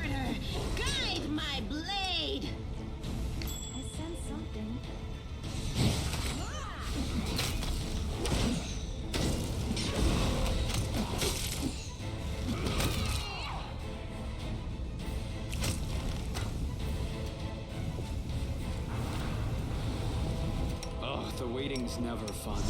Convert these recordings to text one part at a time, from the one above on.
murder! Guide my blade! I sense something. Ugh, the waiting's never fun.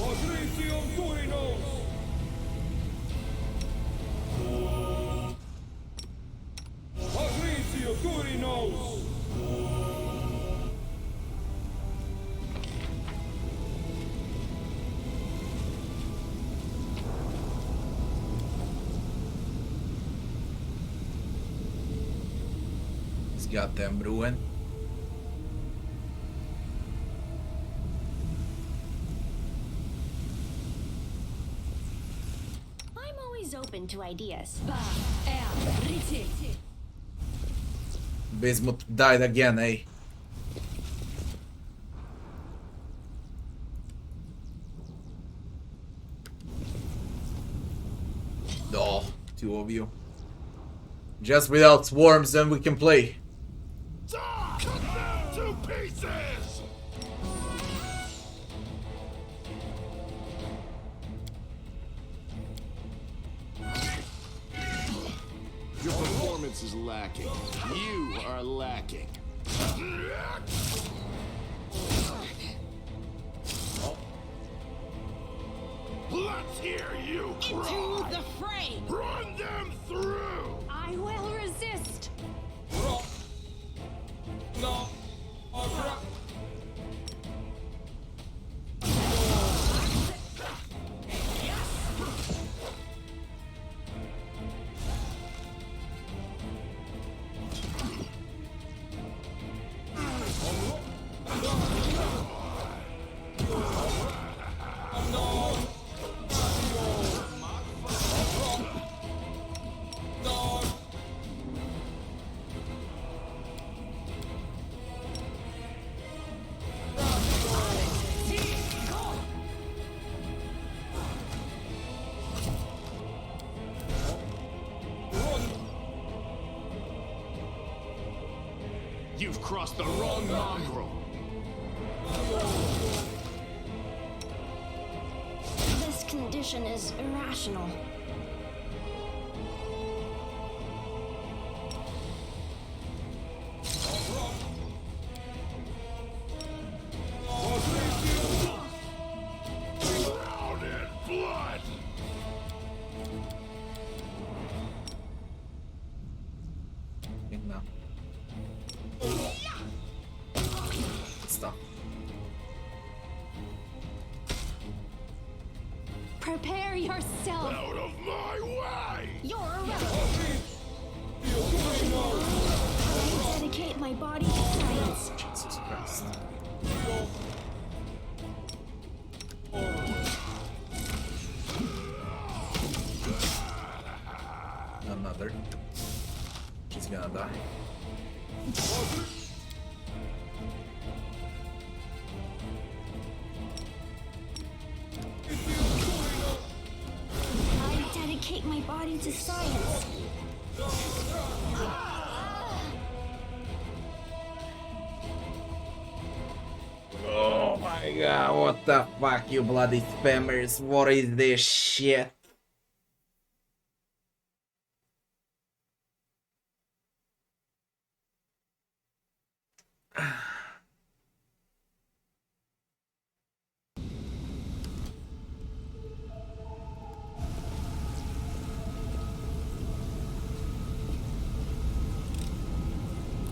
This goddamn ruin. I'm always open to ideas. Bismuth died again, eh? Oh, two of you. Just without swarms, then we can play. Cut them to pieces! Your performance is lacking. You are lacking. Let's hear you Into cry! the fray! Run them through! I will resist. You've crossed the wrong mongrel. This condition is irrational. Drown in blood! Think now. Stop. Prepare yourself. Out of my way! You're a rebel. I dedicate my body to science. Jesus Christ. Another. She's gonna die. I dedicate my body to science. Oh my god, what the fuck, you bloody spammers? What is this shit?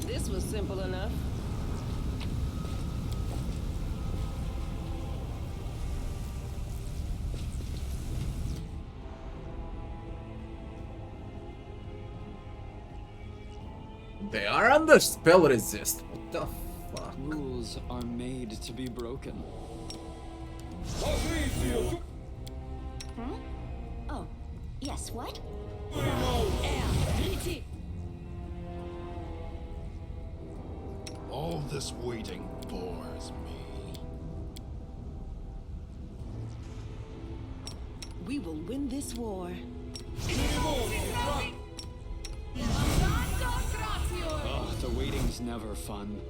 This was simple enough. They are under spell resist. What the fuck? Rules are made to be broken. Hmm? Oh, yes, what? All this waiting bores me. We will win this war. was never fun.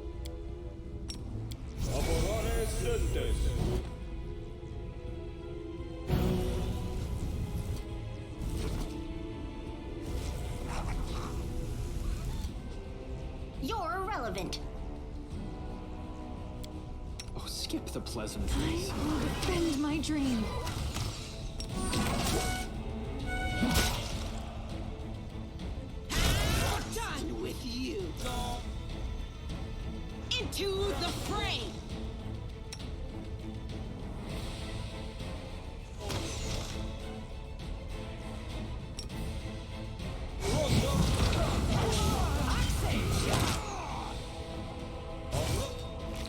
You're irrelevant. Oh, skip the pleasantries. I will defend my dream. Done with you. Into the fray.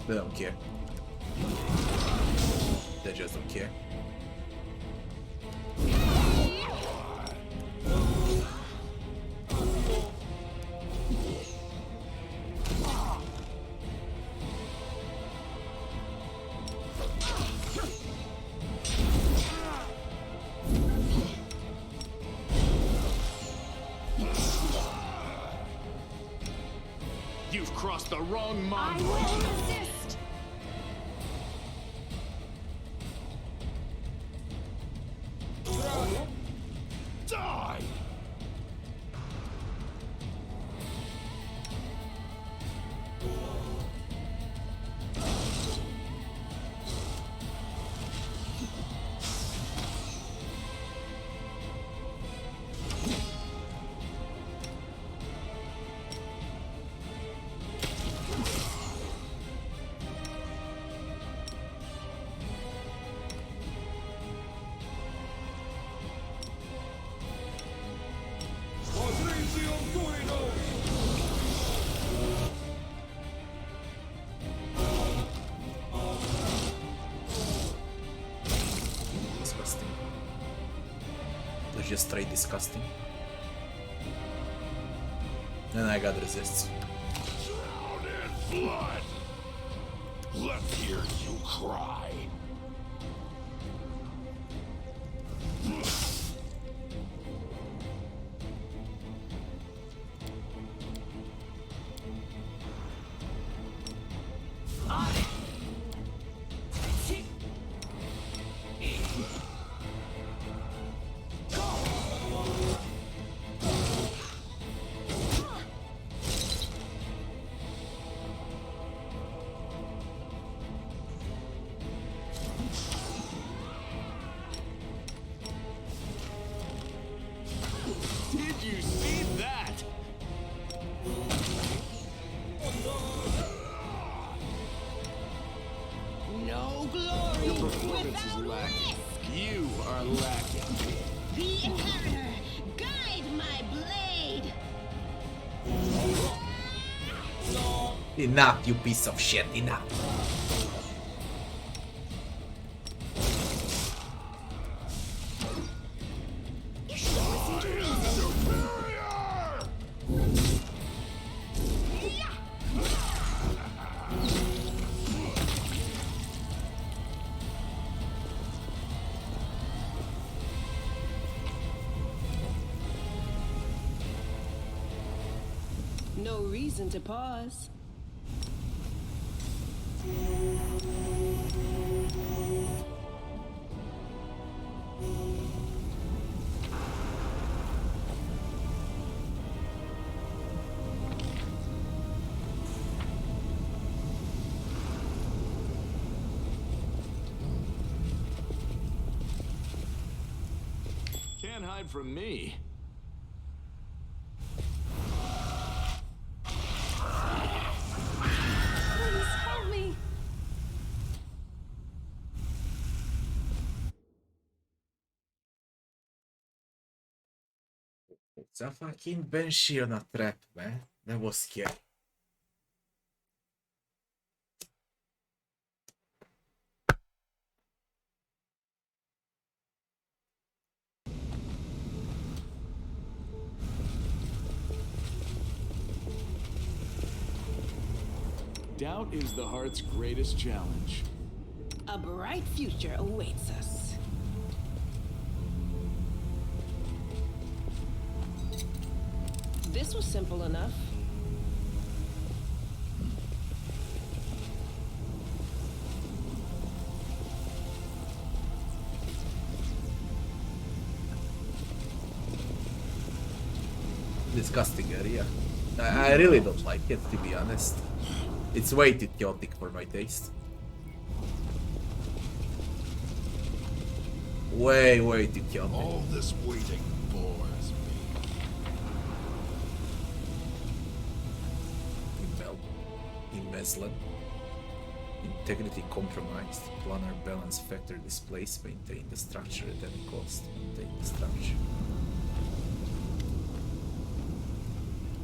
They don't care. They just don't care. You've crossed the wrong I mongrel. will resist. Die! Disgusting. They're just straight disgusting. And I got resists. Drown in blood! Let's hear you cry. Did you see that? No glory Your performance is without lacking. risk. You are lacking. The inheritor, guide my blade. Enough, you piece of shit, enough. No reason to pause. Can't hide from me. Please help me. It's a fucking banshee on a trap, man. That was scary. Doubt is the heart's greatest challenge. A bright future awaits us. This was simple enough. disgusting area. I really don't like it, to be honest. It's way too chaotic for my taste. Way too chaotic. All this waiting bores me. Embezzlement. Integrity compromised. Planar balance factor displaced. Maintain the structure at any cost. Maintain the structure.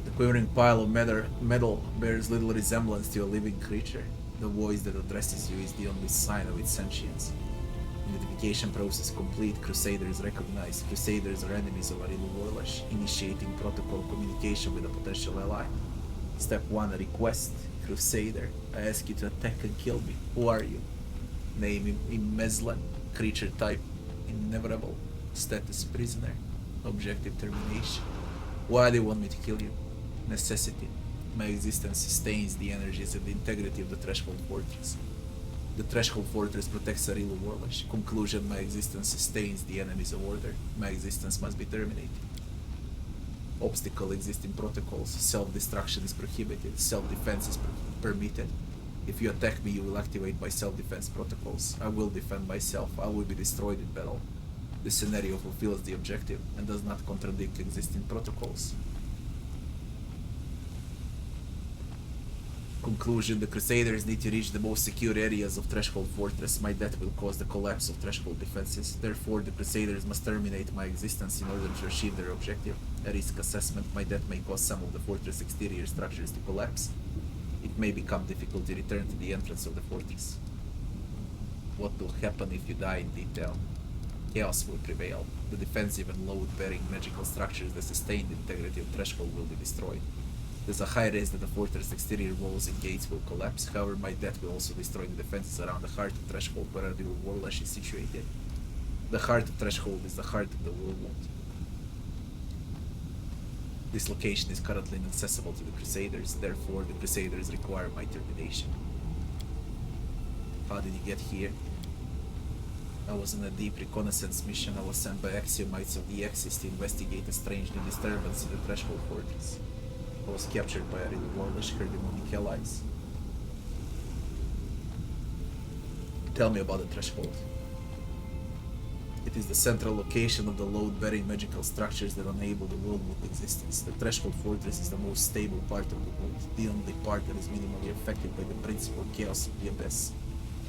The quivering pile of metal bears little resemblance to a living creature. The voice that addresses you is the only sign of its sentience. Identification process complete. Crusaders recognized. Crusaders are enemies of Arilu Warlash. Initiating protocol communication with a potential ally. Step 1. Request. Crusader, I ask you to attack and kill me. Who are you? Name Imezlan. Creature type inevitable. Status prisoner. Objective termination. Why do you want me to kill you? Necessity. My existence sustains the energies and the integrity of the Threshold Fortress. The Threshold Fortress protects Arilu Warlash. Conclusion, my existence sustains the enemies of order. My existence must be terminated. Obstacle existing protocols. Self-destruction is prohibited. Self-defense is permitted. If you attack me, you will activate my self-defense protocols. I will defend myself. I will be destroyed in battle. This scenario fulfills the objective and does not contradict existing protocols. Conclusion, the Crusaders need to reach the most secure areas of Threshold Fortress. My death will cause the collapse of Threshold defenses. Therefore, the Crusaders must terminate my existence in order to achieve their objective. A risk assessment, my death may cause some of the fortress exterior structures to collapse. It may become difficult to return to the entrance of the fortress. What will happen if you die in detail? Chaos will prevail. The defensive and load-bearing magical structures that sustain the integrity of Threshold will be destroyed. There's a high risk that the fortress exterior walls and gates will collapse. However, my death will also destroy the defenses around the heart of Threshold where Arilu Warlash is situated. The heart of Threshold is the heart of the world. This location is currently inaccessible to the Crusaders, therefore the Crusaders require my termination. How did you get here? I was on a deep reconnaissance mission. I was sent by Axiomites of the Axis to investigate a strange new disturbance in the Threshold Fortress. I was captured by Arilu Warlash, her demonic allies. Tell me about the Threshold. It is the central location of the load-bearing magical structures that enable the world-world existence. The Threshold Fortress is the most stable part of the world, the only part that is minimally affected by the principal chaos of the Abyss.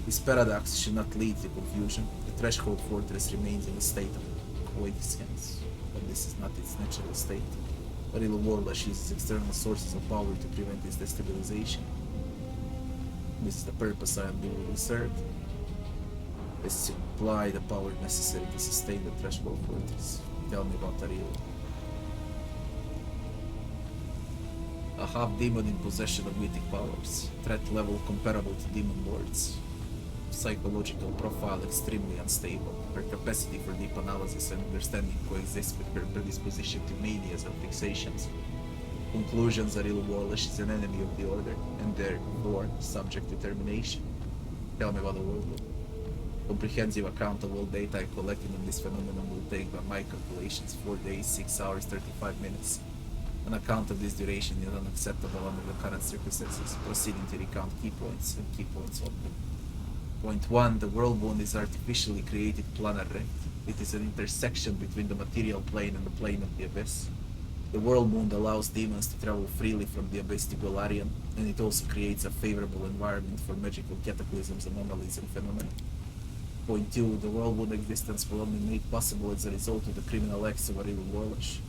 This paradox should not lead to confusion. The Threshold Fortress remains in a state of quiescence, but this is not its natural state. Arilu Warlash uses external sources of power to prevent its destabilization. This is the purpose I am duly served. Is to supply the power necessary to sustain the Threshold Fortress. Tell me about Arilu. A half-demon in possession of mythic powers. Threat level comparable to demon lords. Psychological profile extremely unstable. Her capacity for deep analysis and understanding coexists with her predisposition to manias and fixations. Conclusions, Arilu Warlash is an enemy of the Order, and therefore subject to termination. Tell me about the world. Comprehensive account of all data I collected on this phenomenon will take, by my calculations, 4 days, 6 hours, 35 minutes. An account of this duration is unacceptable under the current circumstances, proceeding to recount key points and key points only. Point 1. The world wound is artificially created planar wrath. It is an intersection between the material plane and the plane of the Abyss. The world wound allows demons to travel freely from the Abyss to Golarion, and it also creates a favorable environment for magical cataclysms, anomalies, and phenomena. Point 2. The world wound existence will only be made possible as a result of the criminal acts of Arilu Warlash.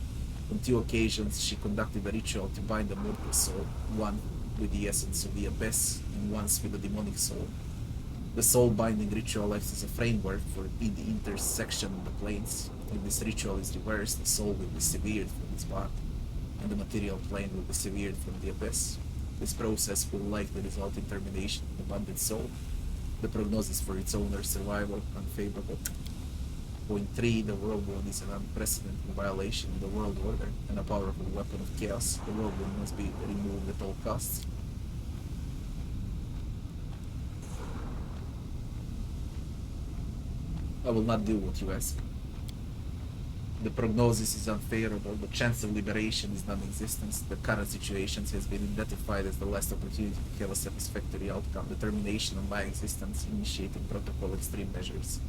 On 2 occasions, she conducted a ritual to bind the mortal soul, one with the essence of the Abyss, and once with the demonic soul. The soul-binding ritual acts as a framework for the intersection of the planes. If this ritual is reversed, the soul will be severed from its body, and the material plane will be severed from the Abyss. This process will likely result in termination of the bonded soul. The prognosis for its owner's survival unfavorable. Point 3. The world wound is an unprecedented violation of the world order and a powerful weapon of chaos. The world wound must be removed at all costs. I will not do what you ask. The prognosis is unfavorable. The chance of liberation is non-existent. The current situation has been identified as the last opportunity to have a satisfactory outcome. The termination of my existence, initiating protocol extreme measures.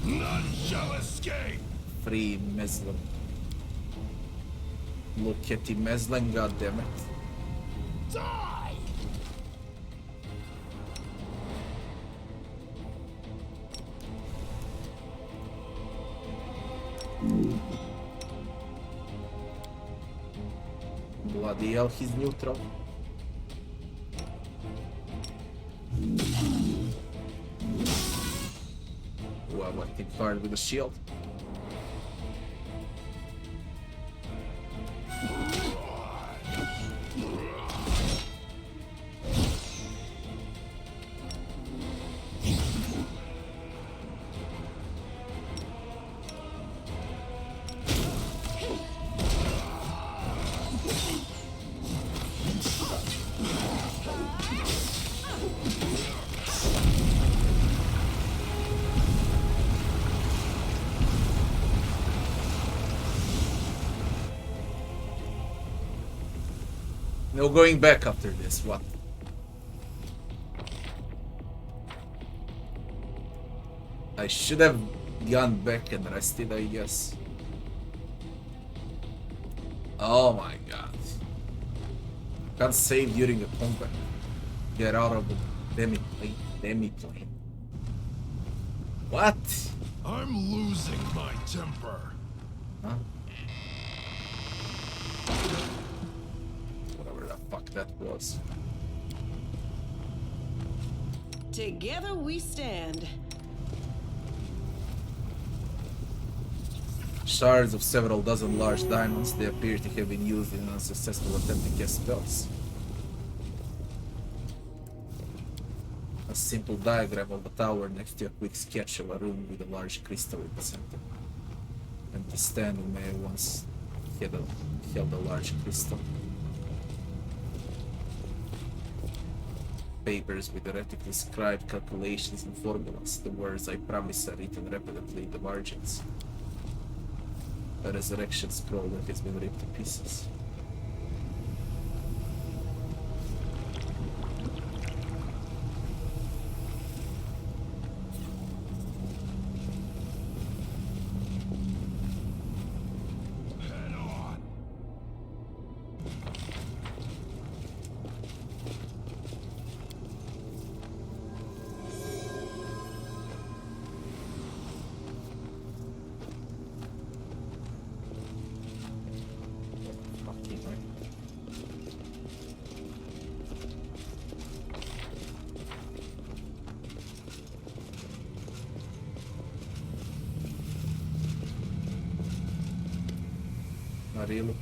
None shall escape! Free Meslen. Look at the Meslen, goddammit. Die! Bloody hell, he's neutral. Ooh, I went hit hard with a shield. No going back after this, what? I should have gone back and rested, I guess. Oh my god. Can't save during a combat. Get out of the demi-plane. What? I'm losing my temper. Huh? Whatever the fuck that was. Together we stand. Shards of several dozen large diamonds, they appear to have been used in an unsuccessful attempt to cast spells. A simple diagram of a tower next to a quick sketch of a room with a large crystal in the center. And the standing mayor once held a large crystal. Papers with erratically scribed calculations and formulas. The words "I promise" are written rapidly in the margins. A resurrection scroll that has been ripped to pieces. Head on. Fucking right. Not really.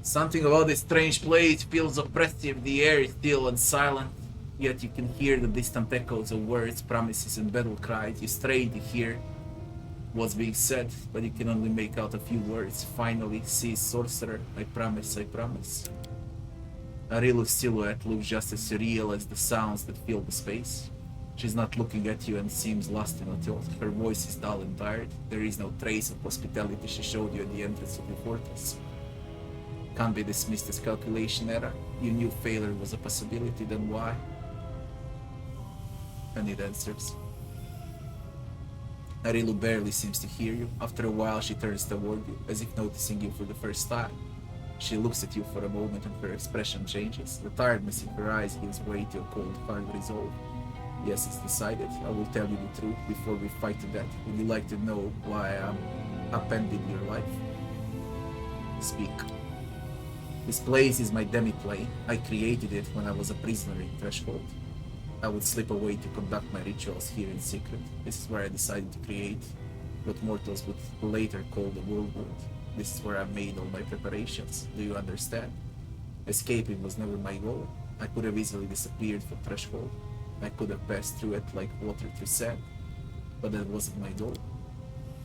Something about this strange place feels oppressive. The air is still and silent, yet you can hear the distant echoes of words, promises, and battle cries. You strain to hear what's being said, but you can only make out a few words. Finally, cease, sorcerer. I promise, I promise. Arilu's silhouette looks just as surreal as the sounds that fill the space. She's not looking at you and seems lost in a thought. Her voice is dull and tired. There is no trace of hospitality she showed you at the entrance of the fortress. Can't be dismissed as calculation error. You knew failure was a possibility, then why? I need answers. Arilu barely seems to hear you. After a while, she turns toward you, as if noticing you for the first time. She looks at you for a moment and her expression changes. The tiredness in her eyes gives way to a cold, hard resolve. Yes, it's decided. I will tell you the truth before we fight to death. Would you like to know why I am upending your life? Speak. This place is my demi-plane. I created it when I was a prisoner in Threshold. I would slip away to conduct my rituals here in secret. This is where I decided to create what mortals would later call the World World. This is where I made all my preparations. Do you understand? Escaping was never my goal. I could have easily disappeared from Threshold. I could have passed through it like water through sand, but that wasn't my goal.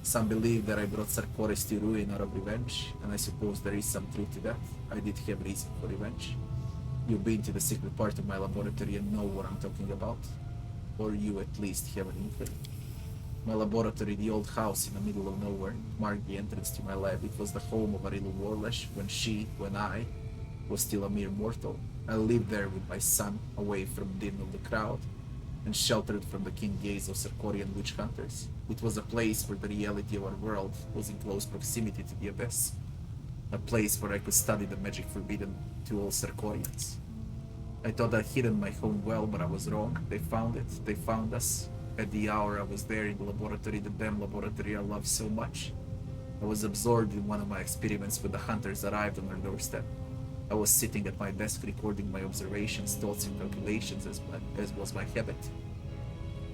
Some believe that I brought Sarkoris to ruin out of revenge, and I suppose there is some truth to that. I did have reason for revenge. You've been to the secret part of my laboratory and know what I'm talking about. Or you at least have an inkling. My laboratory, the old house in the middle of nowhere, marked the entrance to my lab. It was the home of Arilu Warlesh when I was still a mere mortal. I lived there with my son, away from the din of the crowd, and sheltered from the keen gaze of Sarkorian witch hunters. It was a place where the reality of our world was in close proximity to the abyss. A place where I could study the magic forbidden to all Sarkorians. I thought I'd hidden my home well, but I was wrong. They found it. They found us. At the hour I was there in the laboratory, the damn laboratory I loved so much. I was absorbed in one of my experiments when the hunters arrived on our doorstep. I was sitting at my desk recording my observations, thoughts and calculations as was my habit.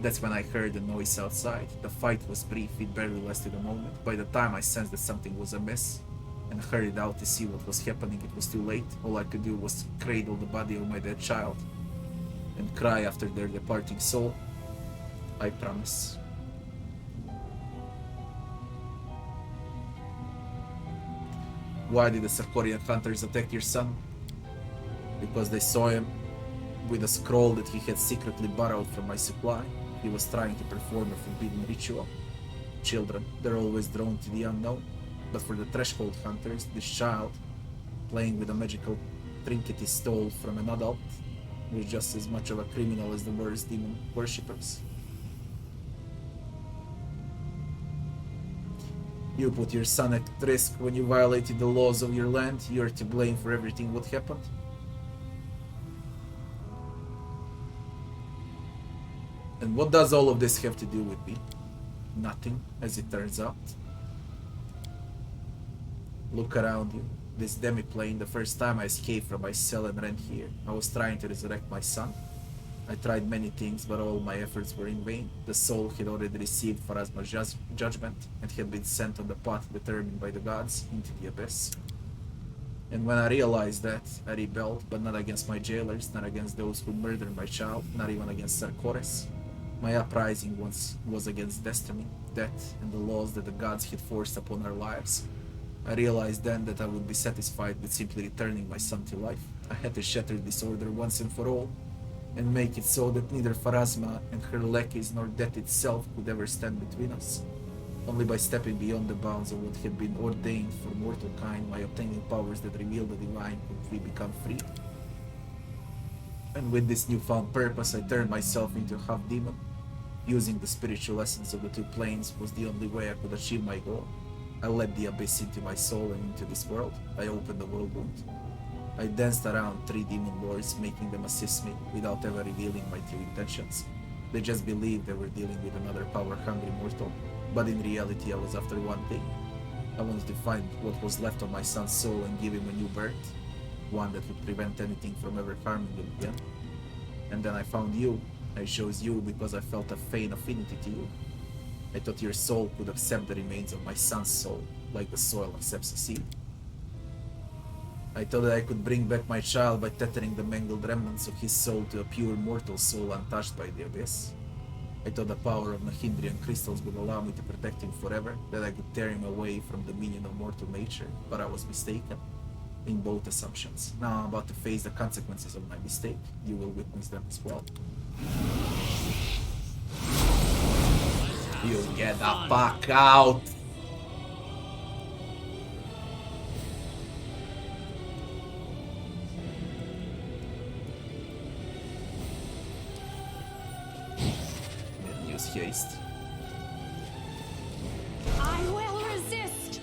That's when I heard a noise outside. The fight was brief, it barely lasted a moment. By the time I sensed that something was amiss and hurried out to see what was happening, it was too late. All I could do was cradle the body of my dead child and cry after their departing soul. I promise. Why did the Sarkorian hunters attack your son? Because they saw him with a scroll that he had secretly borrowed from my supply. He was trying to perform a forbidden ritual. Children, they're always drawn to the unknown. But for the threshold hunters, this child, playing with a magical trinket he stole from an adult, was just as much of a criminal as the worst demon worshippers. You put your son at risk when you violated the laws of your land. You're to blame for everything what happened. And what does all of this have to do with me? Nothing, as it turns out. Look around you. This demi-plane, the first time I escaped from my cell and ran here, I was trying to resurrect my son. I tried many things, but all my efforts were in vain. The soul had already received Pharasma's judgment and had been sent on the path determined by the gods into the abyss. And when I realized that, I rebelled, but not against my jailers, not against those who murdered my child, not even against Sarkores. My uprising was against destiny, death, and the laws that the gods had forced upon our lives. I realized then that I would be satisfied with simply returning my son to life. I had to shatter this order once and for all, and make it so that neither Pharasma and her lackeys nor death itself could ever stand between us. Only by stepping beyond the bounds of what had been ordained for mortal kind, by obtaining powers that reveal the divine, could we become free. And with this newfound purpose, I turned myself into a half-demon. Using the spiritual essence of the two planes was the only way I could achieve my goal. I let the abyss into my soul and into this world. I opened the world wound. I danced around 3 demon lords, making them assist me without ever revealing my true intentions. They just believed they were dealing with another power-hungry mortal, but in reality I was after one thing. I wanted to find what was left of my son's soul and give him a new birth, one that would prevent anything from ever harming him again. And then I found you. I chose you because I felt a faint affinity to you. I thought your soul could accept the remains of my son's soul, like the soil accepts a seed. I thought that I could bring back my child by tethering the mangled remnants of his soul to a pure mortal soul untouched by the abyss. I thought the power of Nahindrian crystals would allow me to protect him forever, that I could tear him away from the minion of mortal nature, but I was mistaken in both assumptions. Now I'm about to face the consequences of my mistake. You will witness them as well. You get the fuck out! Use haste. I will resist.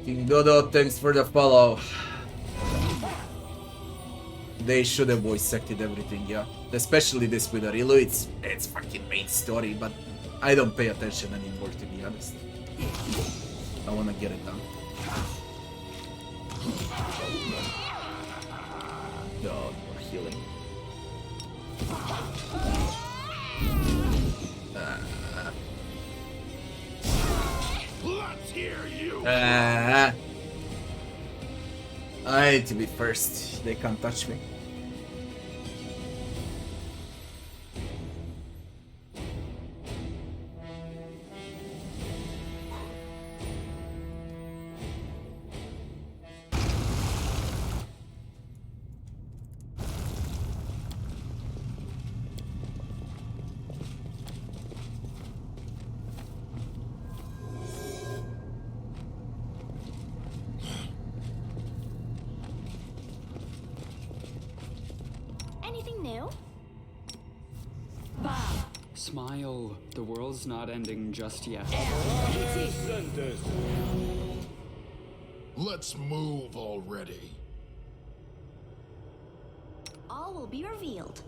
King Dodo, thanks for the follow. They should have voice acted everything, yeah. Especially this with Arilu, it's fucking main story, but I don't pay attention anymore, to be honest. I wanna get it done. God, more healing. Let's hear you. I need to be first. They can't touch me. new? Smile. The world's not ending just yet. Let's move already. All will be revealed.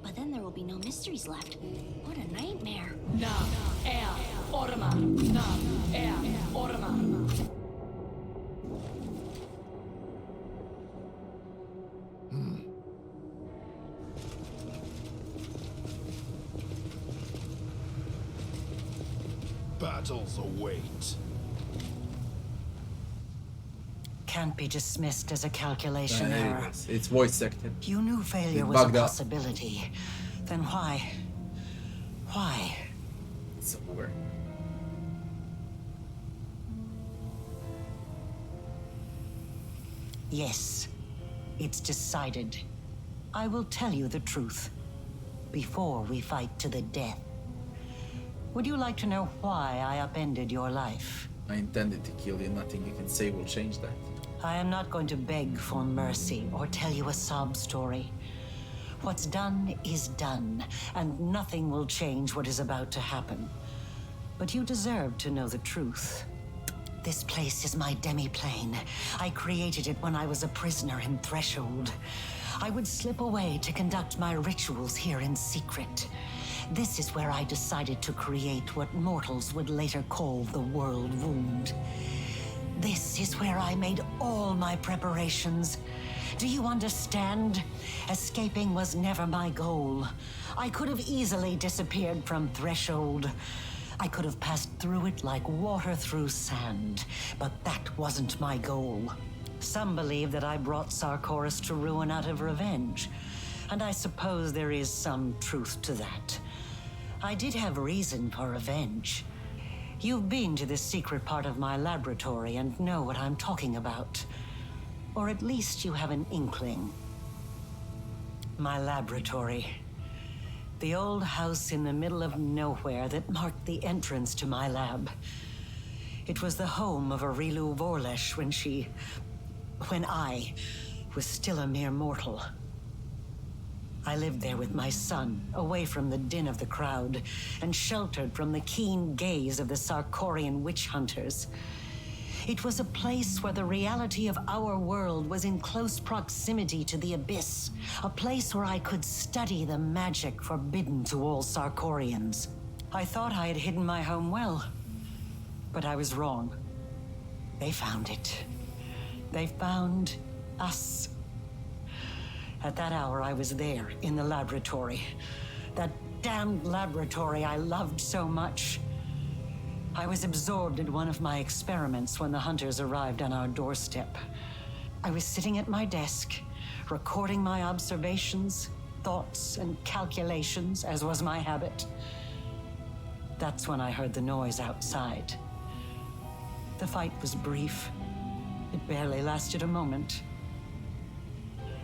But then there will be no mysteries left. What a nightmare. Battles await. Can't be dismissed as a calculation error. It's voice acted. You knew failure It was a bugged out. possibility. Then why? Why? It's over. Yes, it's decided. I will tell you the truth before we fight to the death. Would you like to know why I upended your life? I intended to kill you. Nothing you can say will change that. I am not going to beg for mercy or tell you a sob story. What's done is done, and nothing will change what is about to happen. But you deserve to know the truth. This place is my demi-plane. I created it when I was a prisoner in Threshold. I would slip away to conduct my rituals here in secret. This is where I decided to create what mortals would later call the World Wound. This is where I made all my preparations. Do you understand? Escaping was never my goal. I could have easily disappeared from Threshold. I could have passed through it like water through sand, but that wasn't my goal. Some believe that I brought Sarkoris to ruin out of revenge, and I suppose there is some truth to that. I did have reason for revenge. You've been to this secret part of my laboratory and know what I'm talking about. Or at least you have an inkling. My laboratory. The old house in the middle of nowhere that marked the entrance to my lab. It was the home of Arilu Vorlesh when I was still a mere mortal. I lived there with my son, away from the din of the crowd, and sheltered from the keen gaze of the Sarkorian witch hunters. It was a place where the reality of our world was in close proximity to the abyss, a place where I could study the magic forbidden to all Sarkorians. I thought I had hidden my home well, but I was wrong. They found it. They found us. At that hour, I was there, in the laboratory. That damned laboratory I loved so much. I was absorbed in one of my experiments when the hunters arrived on our doorstep. I was sitting at my desk, recording my observations, thoughts, and calculations, as was my habit. That's when I heard the noise outside. The fight was brief. It barely lasted a moment.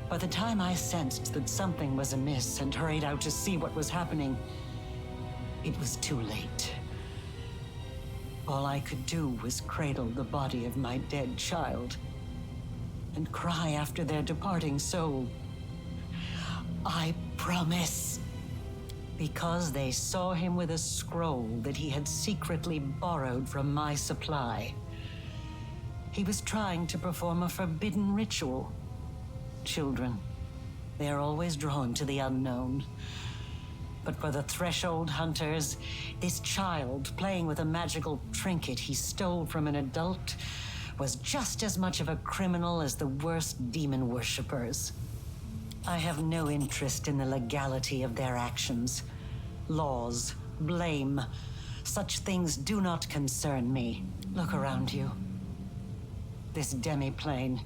By the time I sensed that something was amiss and hurried out to see what was happening, it was too late. All I could do was cradle the body of my dead child and cry after their departing soul. I promise. Because they saw him with a scroll that he had secretly borrowed from my supply. He was trying to perform a forbidden ritual. Children, they are always drawn to the unknown. But for the Threshold hunters, this child playing with a magical trinket he stole from an adult was just as much of a criminal as the worst demon worshippers. I have no interest in the legality of their actions. Laws, blame, such things do not concern me. Look around you. This demi-plane.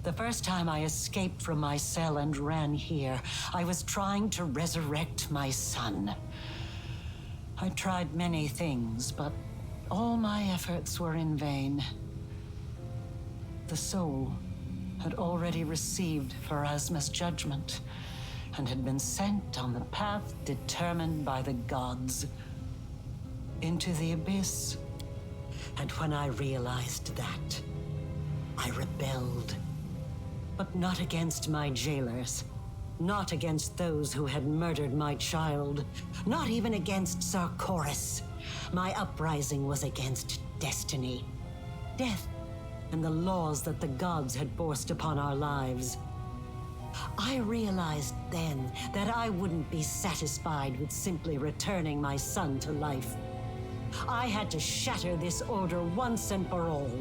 The first time I escaped from my cell and ran here, I was trying to resurrect my son. I tried many things, but all my efforts were in vain. The soul had already received Pharasma's judgment and had been sent on the path determined by the gods into the abyss. And when I realized that, I rebelled. But not against my jailers. Not against those who had murdered my child. Not even against Sarkoris. My uprising was against destiny. Death and the laws that the gods had forced upon our lives. I realized then that I wouldn't be satisfied with simply returning my son to life. I had to shatter this order once and for all,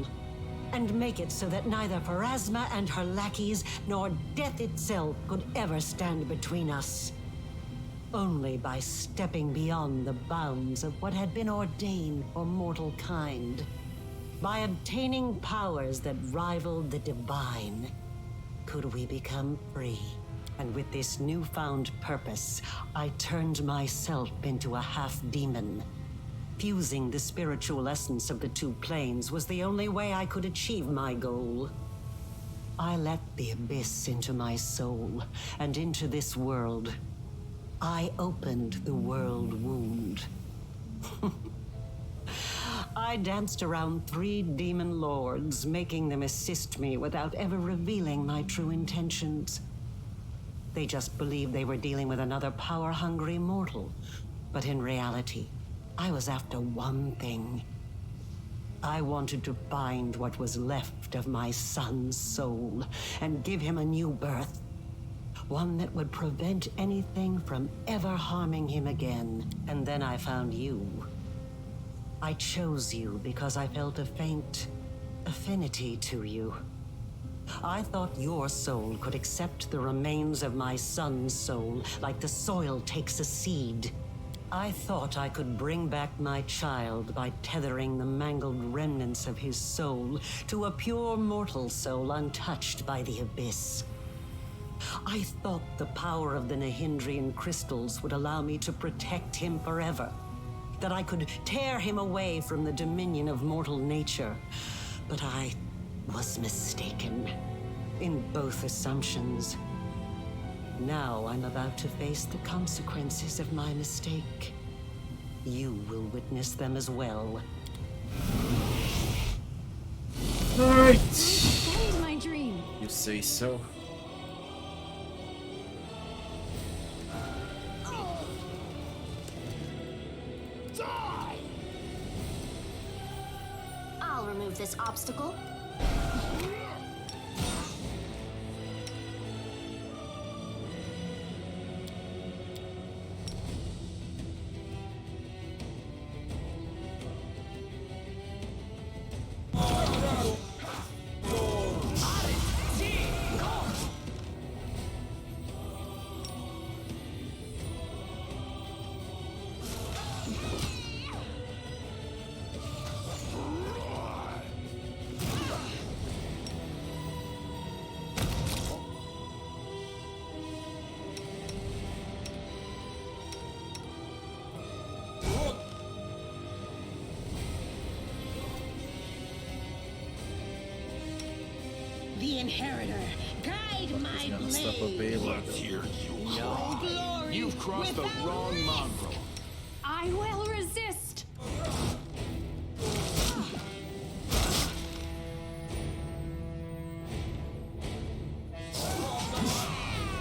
and make it so that neither Pharasma and her lackeys nor death itself could ever stand between us. Only by stepping beyond the bounds of what had been ordained for mortal kind, by obtaining powers that rivaled the divine, could we become free. And with this newfound purpose, I turned myself into a half-demon. Fusing the spiritual essence of the two planes was the only way I could achieve my goal. I let the abyss into my soul, and into this world. I opened the world wound. I danced around 3 demon lords, making them assist me without ever revealing my true intentions. They just believed they were dealing with another power-hungry mortal. But in reality, I was after one thing. I wanted to find what was left of my son's soul and give him a new birth. One that would prevent anything from ever harming him again. And then I found you. I chose you because I felt a faint affinity to you. I thought your soul could accept the remains of my son's soul like the soil takes a seed. I thought I could bring back my child by tethering the mangled remnants of his soul to a pure mortal soul untouched by the abyss. I thought the power of the Nahindrian crystals would allow me to protect him forever. That I could tear him away from the dominion of mortal nature. But I was mistaken in both assumptions. Now I'm about to face the consequences of my mistake. You will witness them as well. Alright. End my dream. You say so. Die! I'll remove this obstacle. The Inheritor, guide my Gonna stop a blade. payload. Let's hear you No cry. glory You've crossed the without wrong risk. mongrel. I will resist.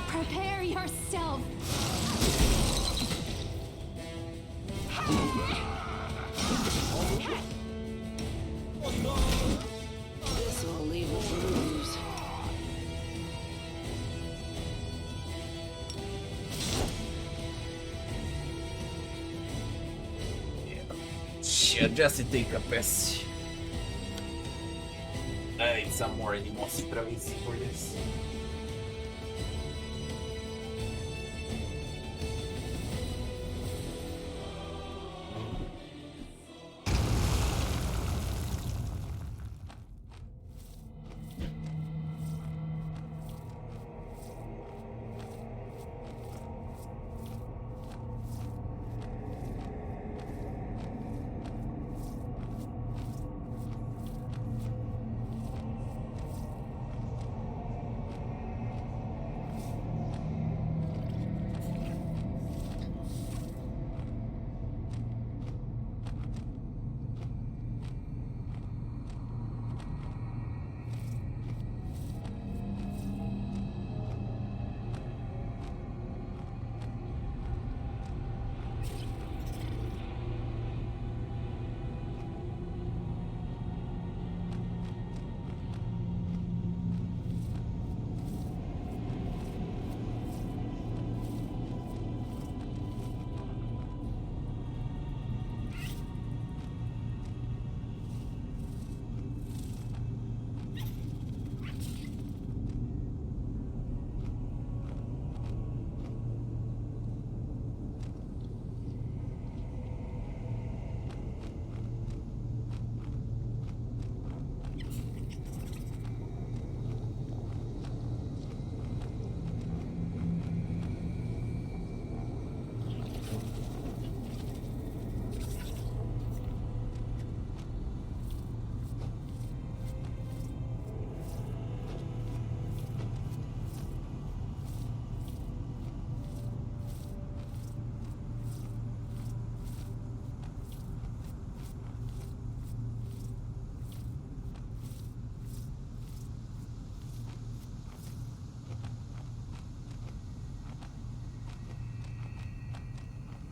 Prepare yourself. This will leave a bruise. Shit, just to take a piss. I need some more animosity travesty for this.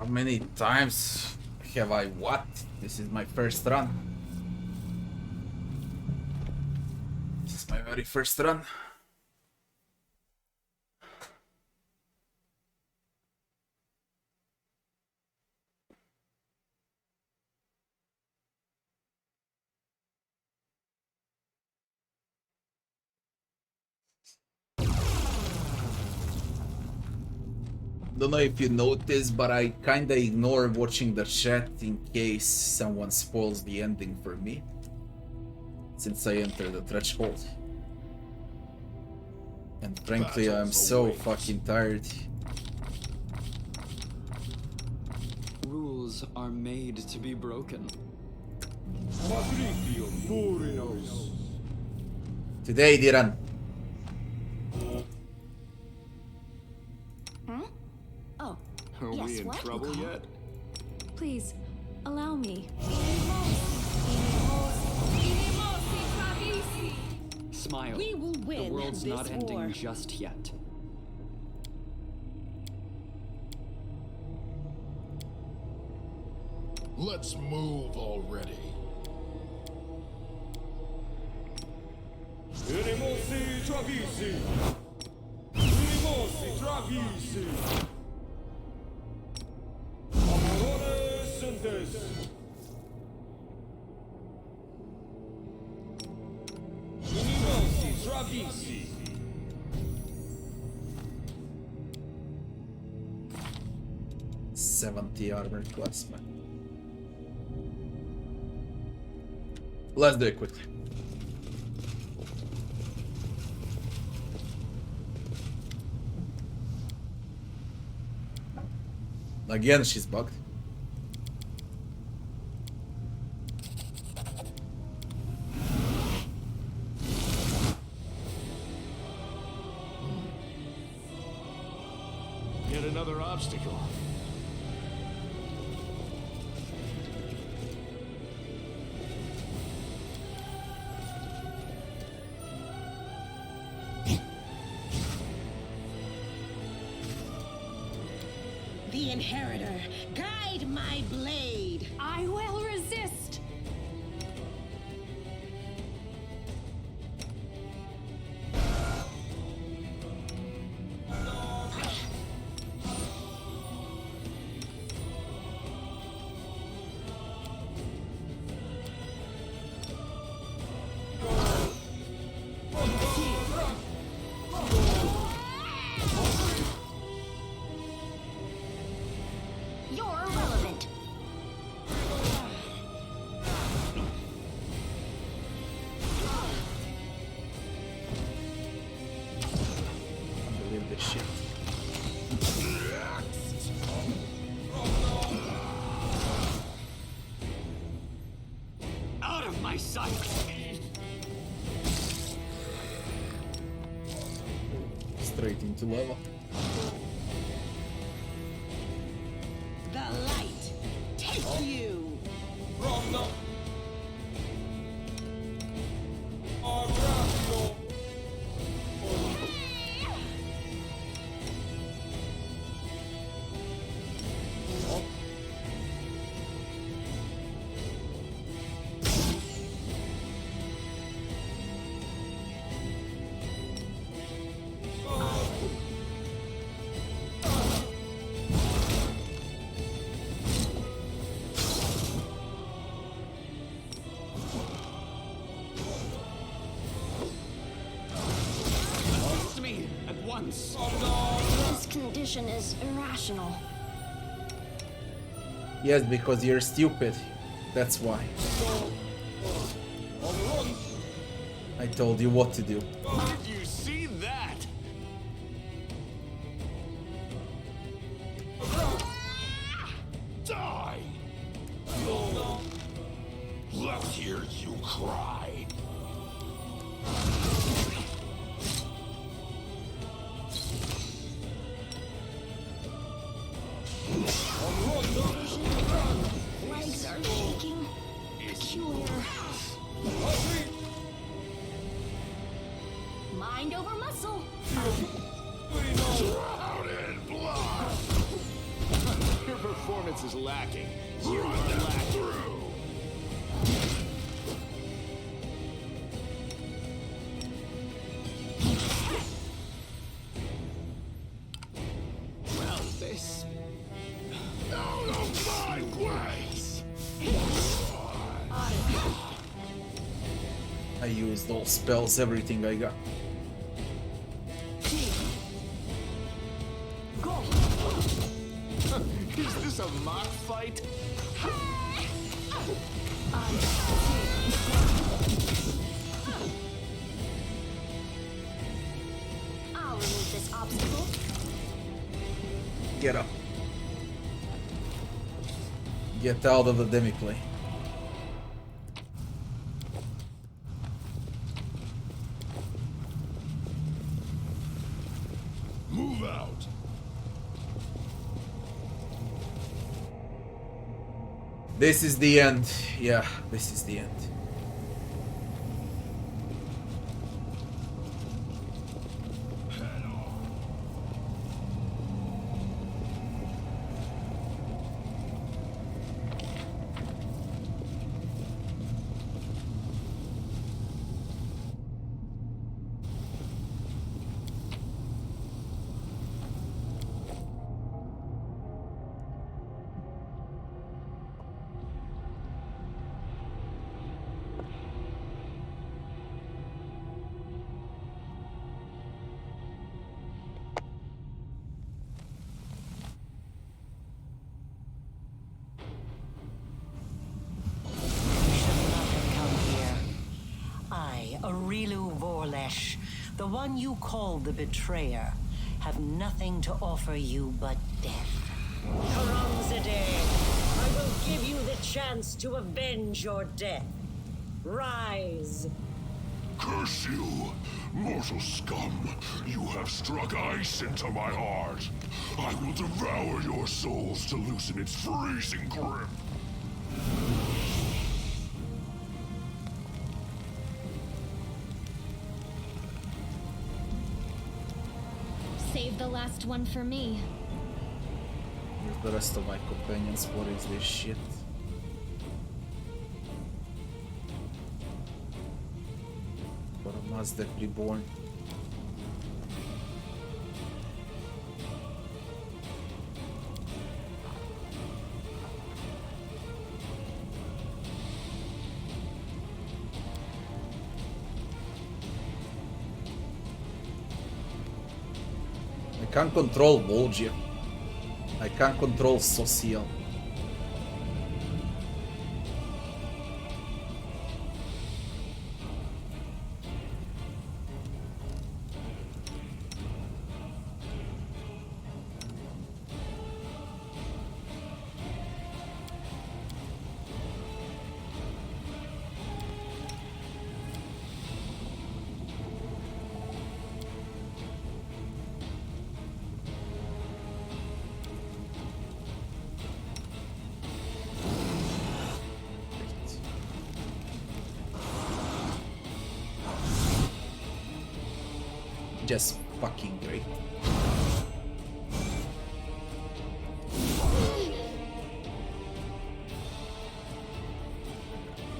How many times have I what? This is my first run. This is my very first run. Don't know if you noticed, but I kinda ignore watching the chat in case someone spoils the ending for me, since I entered the threshold. And frankly, I'm so fucking tired. Rules are made to be broken. Today, Diran. Oh, Are yes, we in what? trouble yet? Please, allow me. Smile. We will win The world's this not ending war. just yet. Let's move already. Travisi. 70 armor class, man. Let's do it quickly. Again, she's bugged. Yet another obstacle. The Inheritor, guide my blade. I will resist. You're irrelevant. I believe this shit. Out of my sight! Straight into lava. The light, take you. To me at once! This condition is irrational. Yes, because you're stupid. That's why. I told you what to do. Did you see that? Die! Let's hear you cry. Legs are shaking. Peculiar. Mind over muscle. Drowned in blood! Your performance lacking. You are lacking. Well, this. Out of my ways! I used all spells, everything I got. Is this a mock fight? I'll remove this obstacle. Get up. Get out of the demi-play. Move out! This is the end. Yeah, this is the end. The one you call the betrayer, have nothing to offer you but death. Karamzadeh, I will give you the chance to avenge your death. Rise. Curse you, mortal scum! You have struck ice into my heart. I will devour your souls to loosen its freezing grip. Save the last one for me. Here's the rest of my companions. What is this shit? For a Mazda reborn. I can't control Volgia. I can't control Social. Just fucking great.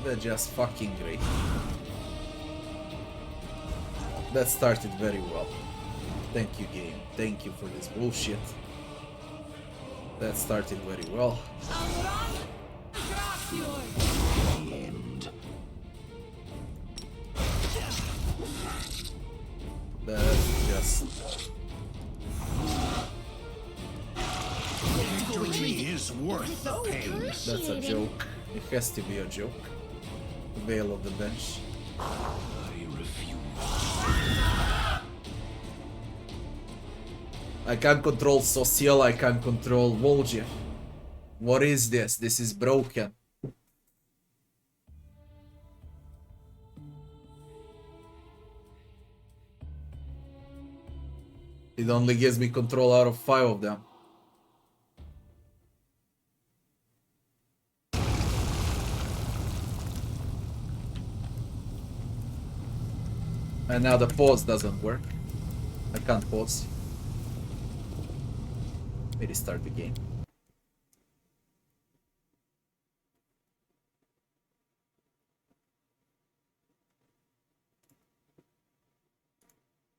They're just fucking great. That started very well. Thank you, game. Thank you for this bullshit. That started very well. That's just... Victory is worth the pain. That's a joke. It has to be a joke. Veil of the bench. I can't control Social, I can't control Volgia. What is this? This is broken. It only gives me control out of 5 of them. And now the pause doesn't work. I can't pause. Maybe start the game.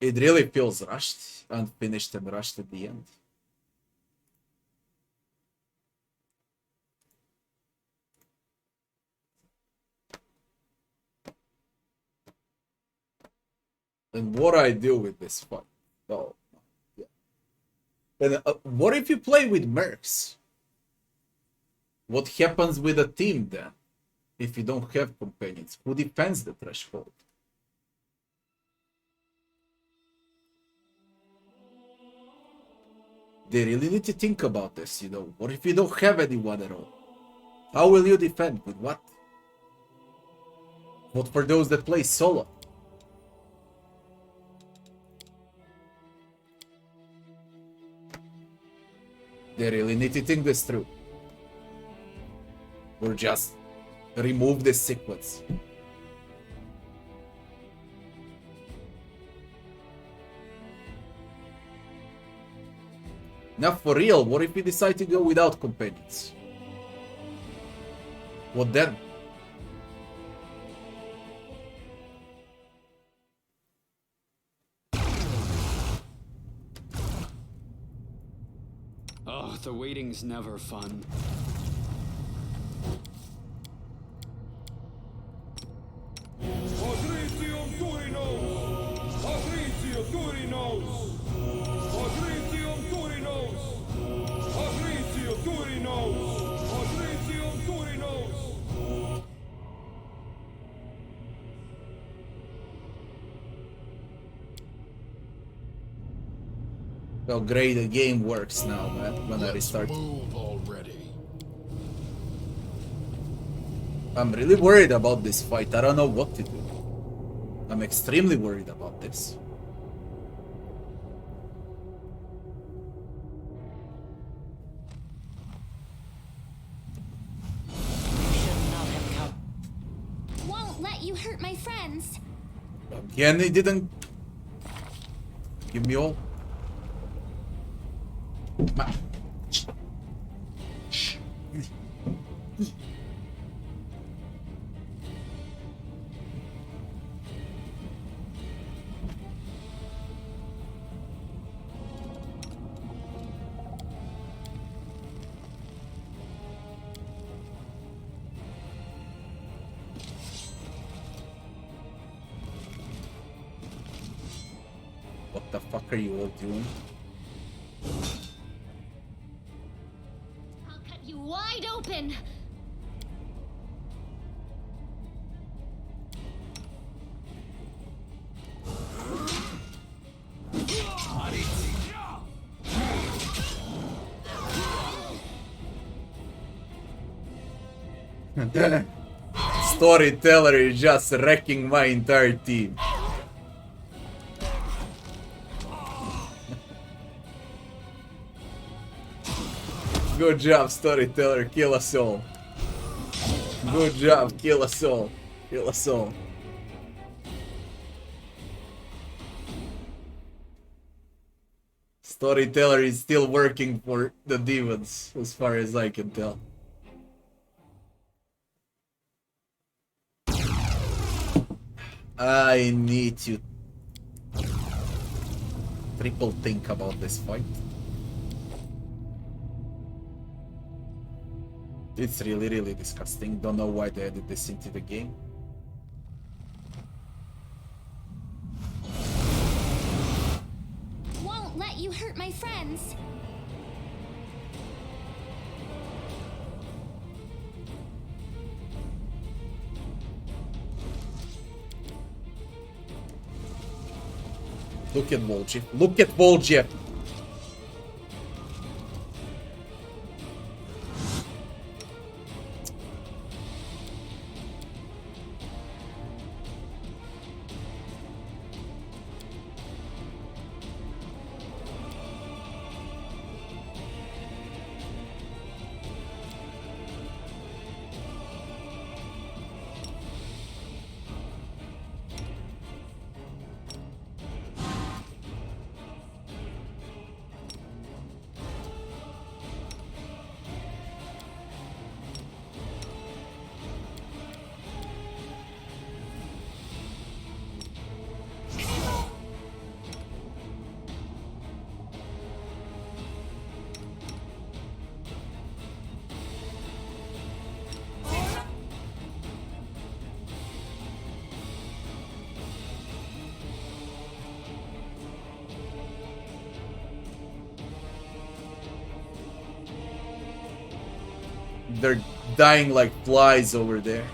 It really feels rushed, unfinished and rushed at the end. And what I do with this fight? Oh, yeah. And what if you play with mercs? What happens with a team then? If you don't have companions, who defends the threshold? They really need to think about this, you know. What if you don't have anyone at all? How will you defend? With what? What for those that play solo? They really need to think this through. Or just remove this sequence. Now for real, what if we decide to go without companions? What then? Oh, the waiting's never fun. How great the game works now, man, when I restart. Move already. I'm really worried about this fight. I don't know what to do. I'm extremely worried about this. Should not have come. Won't let you hurt my friends. Again, he didn't give me all. What the fuck are you all doing? I'll cut you wide open. Storyteller is just wrecking my entire team. Good job, Storyteller. Kill us all. Good job. Kill us all. Kill us all. Storyteller is still working for the demons, as far as I can tell. I need to triple think about this fight. It's really, really disgusting. Don't know why they added this into the game. Won't let you hurt my friends. Look at Voljev. Look at Voljev. They're dying like flies over there.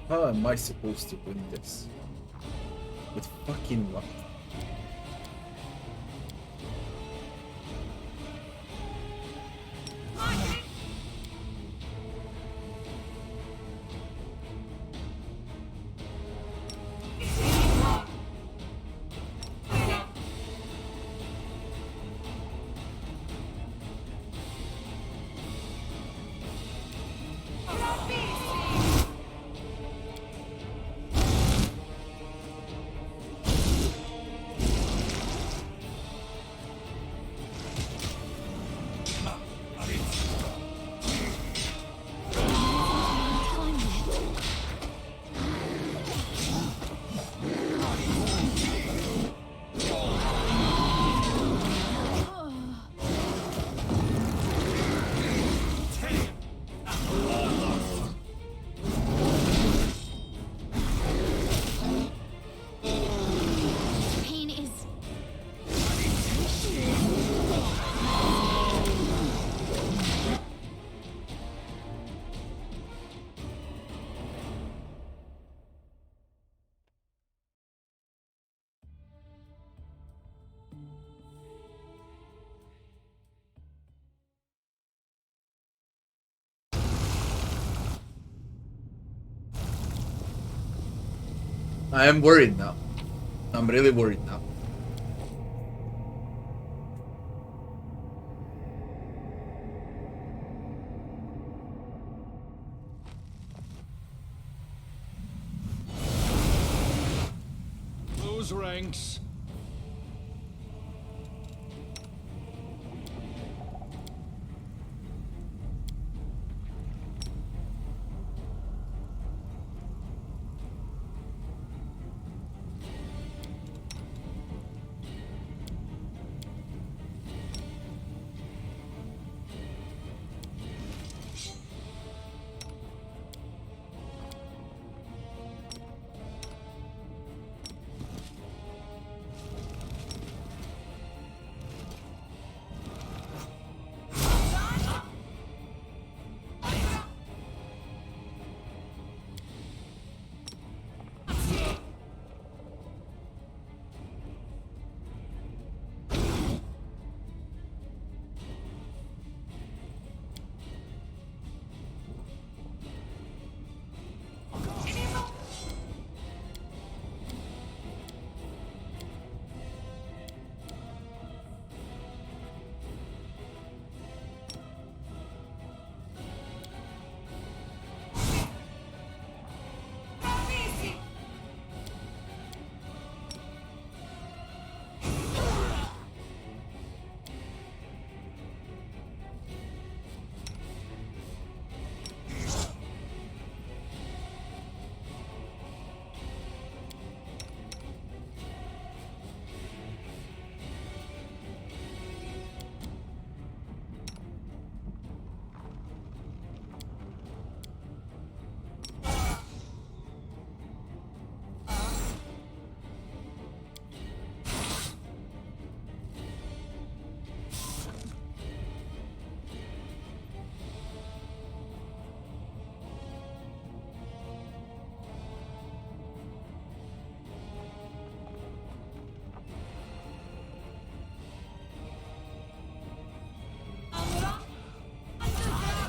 How am I supposed to win this? With fucking luck. Pain is. I am worried now. I'm really worried now. Close ranks.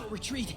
Retreat.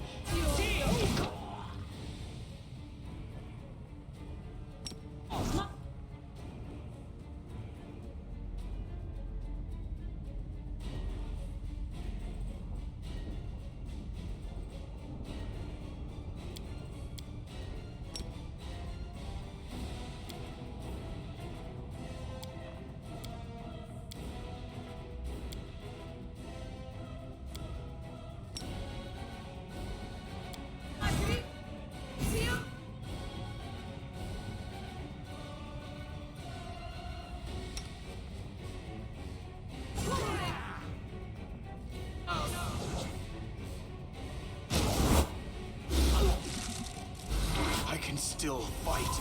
still fight.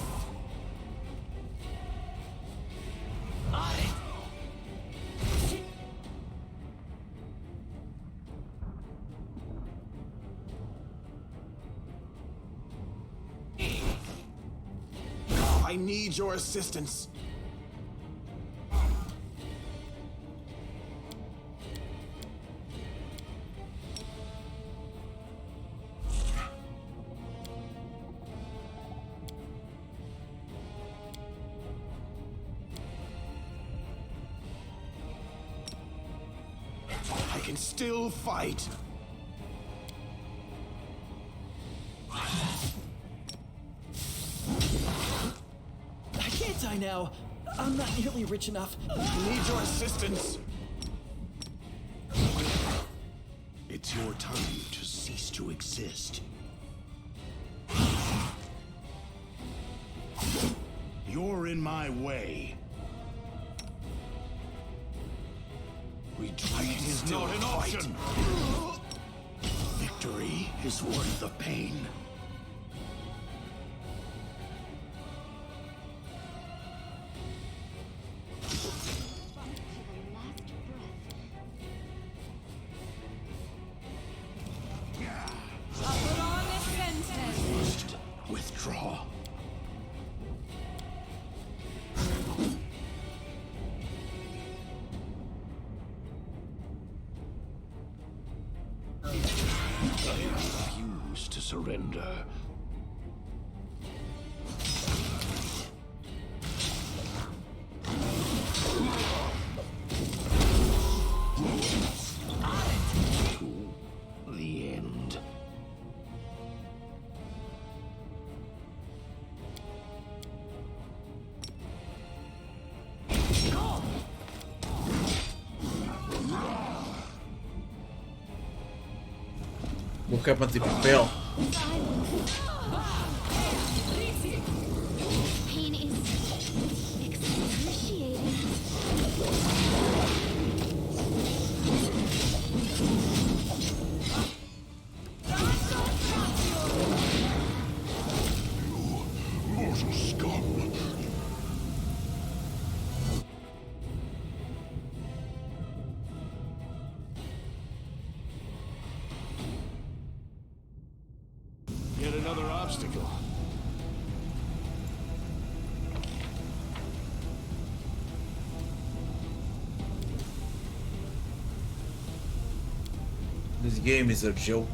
I need your assistance. I can still fight. I can't die now. I'm not nearly rich enough. I need your assistance. It's your time to cease to exist. You're in my way. Retreat is not an option. Victory is worth the pain. Withdraw. I refuse to surrender. To the end. Vou cair pra ter papel. Pain is excruciating. Mortal scum! Yet another obstacle. This game is a joke.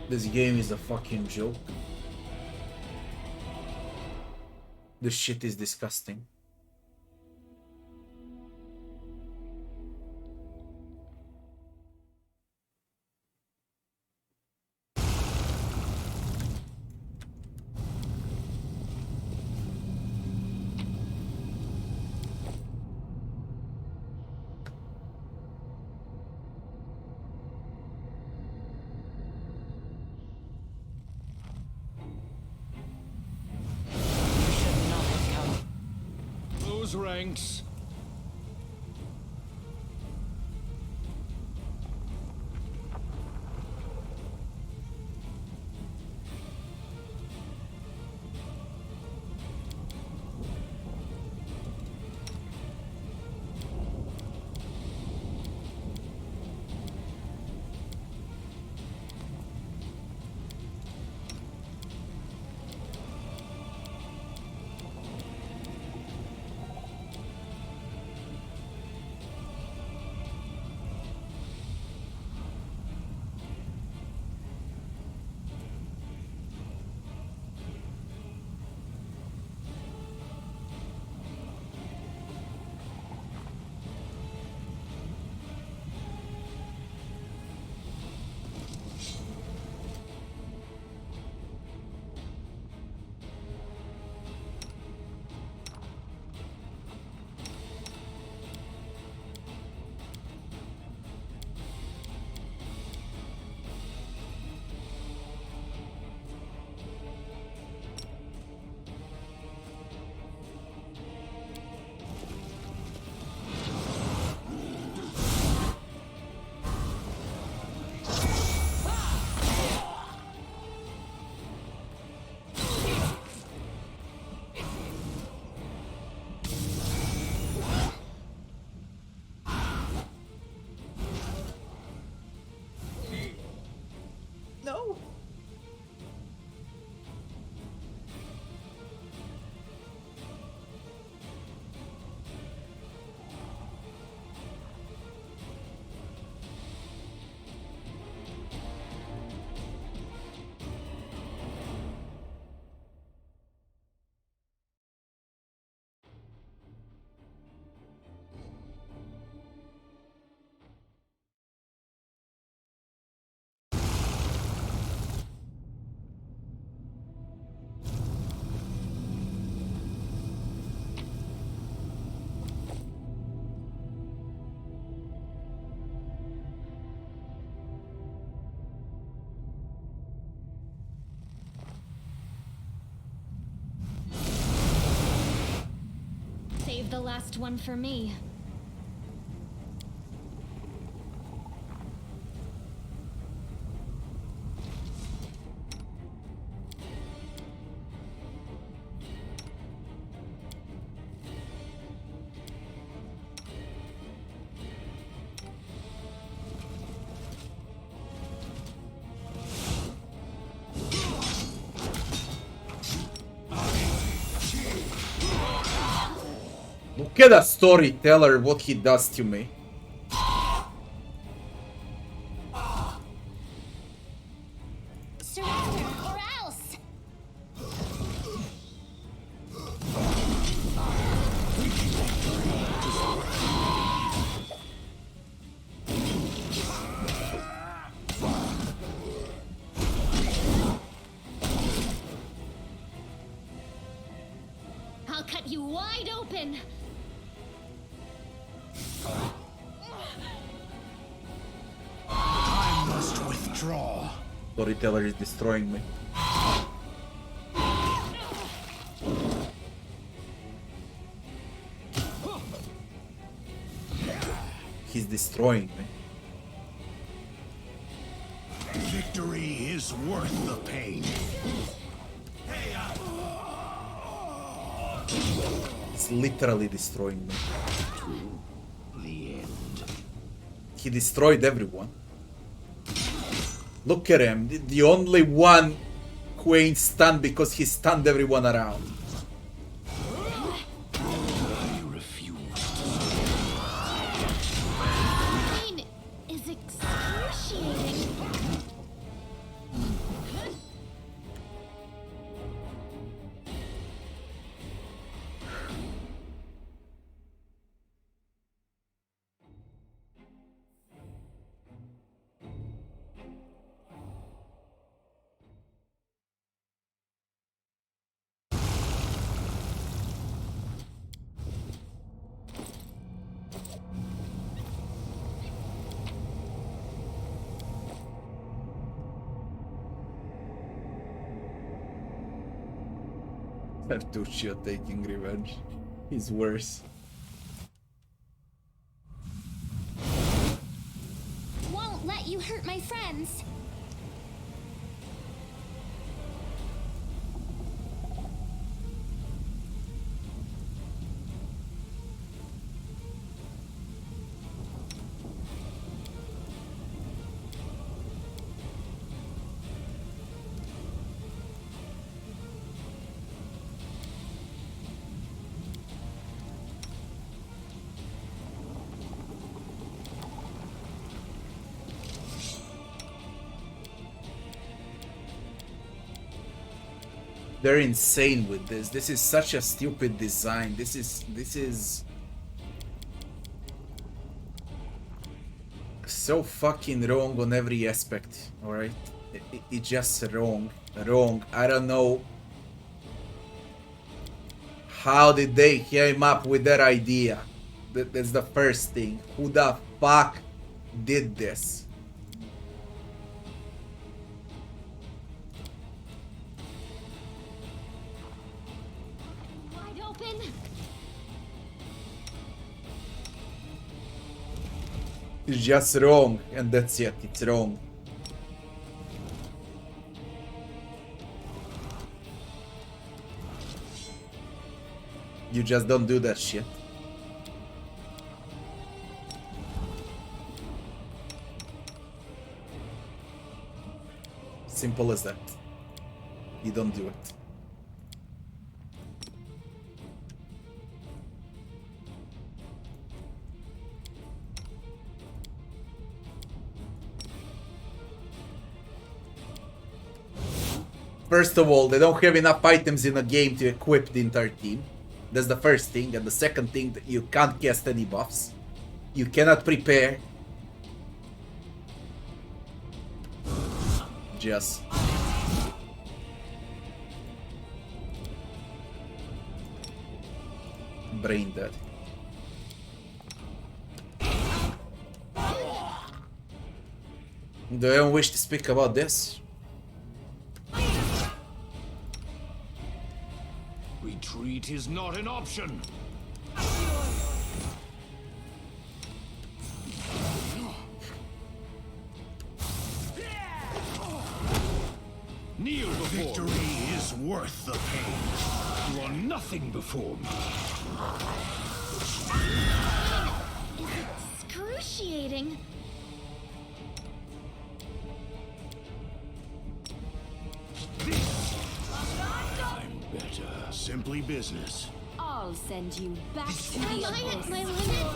This game is a fucking joke. This shit is disgusting. Those ranks. last one for me. Look at a storyteller, what he does to me. Surrender or else! I'll cut you wide open. I must withdraw. Storyteller is destroying me. He's destroying me. Victory is worth the pain. He's literally destroying me. The end. He destroyed everyone. Look at him, the only one who ain't stunned because he stunned everyone around. I refuse. Pain is excruciating. Artuccio taking revenge. He's worse. Won't let you hurt my friends. They're insane with this. This is such a stupid design. This is so fucking wrong on every aspect. All right, it's just wrong. I don't know how did they came up with that idea. That's the first thing. Who the fuck did this? It's just wrong, and that's it. It's wrong. You just don't do that shit. Simple as that. You don't do it. First of all, they don't have enough items in a game to equip the entire team. That's the first thing. And the second thing, that you can't cast any buffs. You cannot prepare. Just... brain dead. Do anyone wish to speak about this? Retreat is not an option. Kneel before Victory is worth the pain. You are nothing before me. Excruciating. I'm better. Simply business. I'll send you back to the abyss. My limit.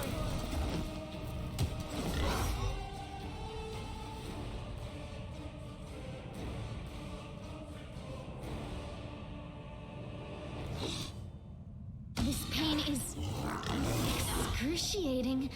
This pain is excruciating.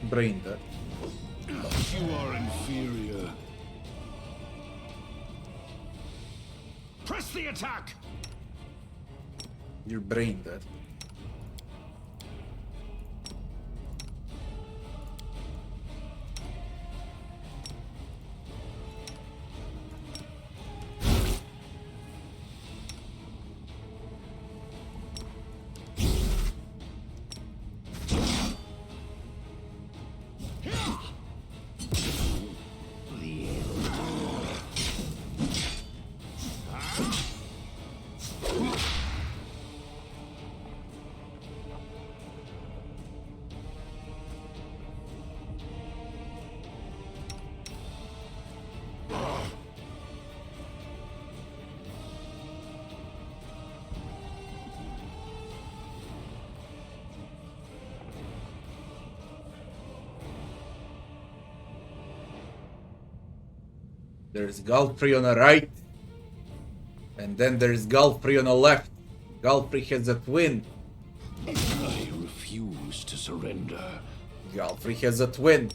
Brain dead. You are inferior. Press the attack! You're brain dead. There's Galfrey on the right. And then there's Galfrey on the left. Galfrey has a twin. I refuse to surrender. Galfrey has a twin.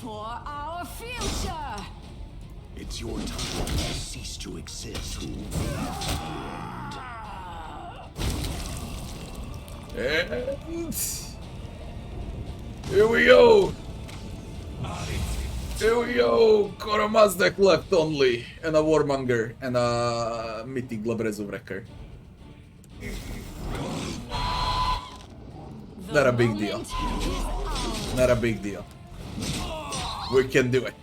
For our future! It's your time to cease to exist. And here we go. Here we go. Koromazdek left only. And a Warmonger. And a Mythic Glabrezu Wrecker. Not a big deal. Not a big deal. We can do it.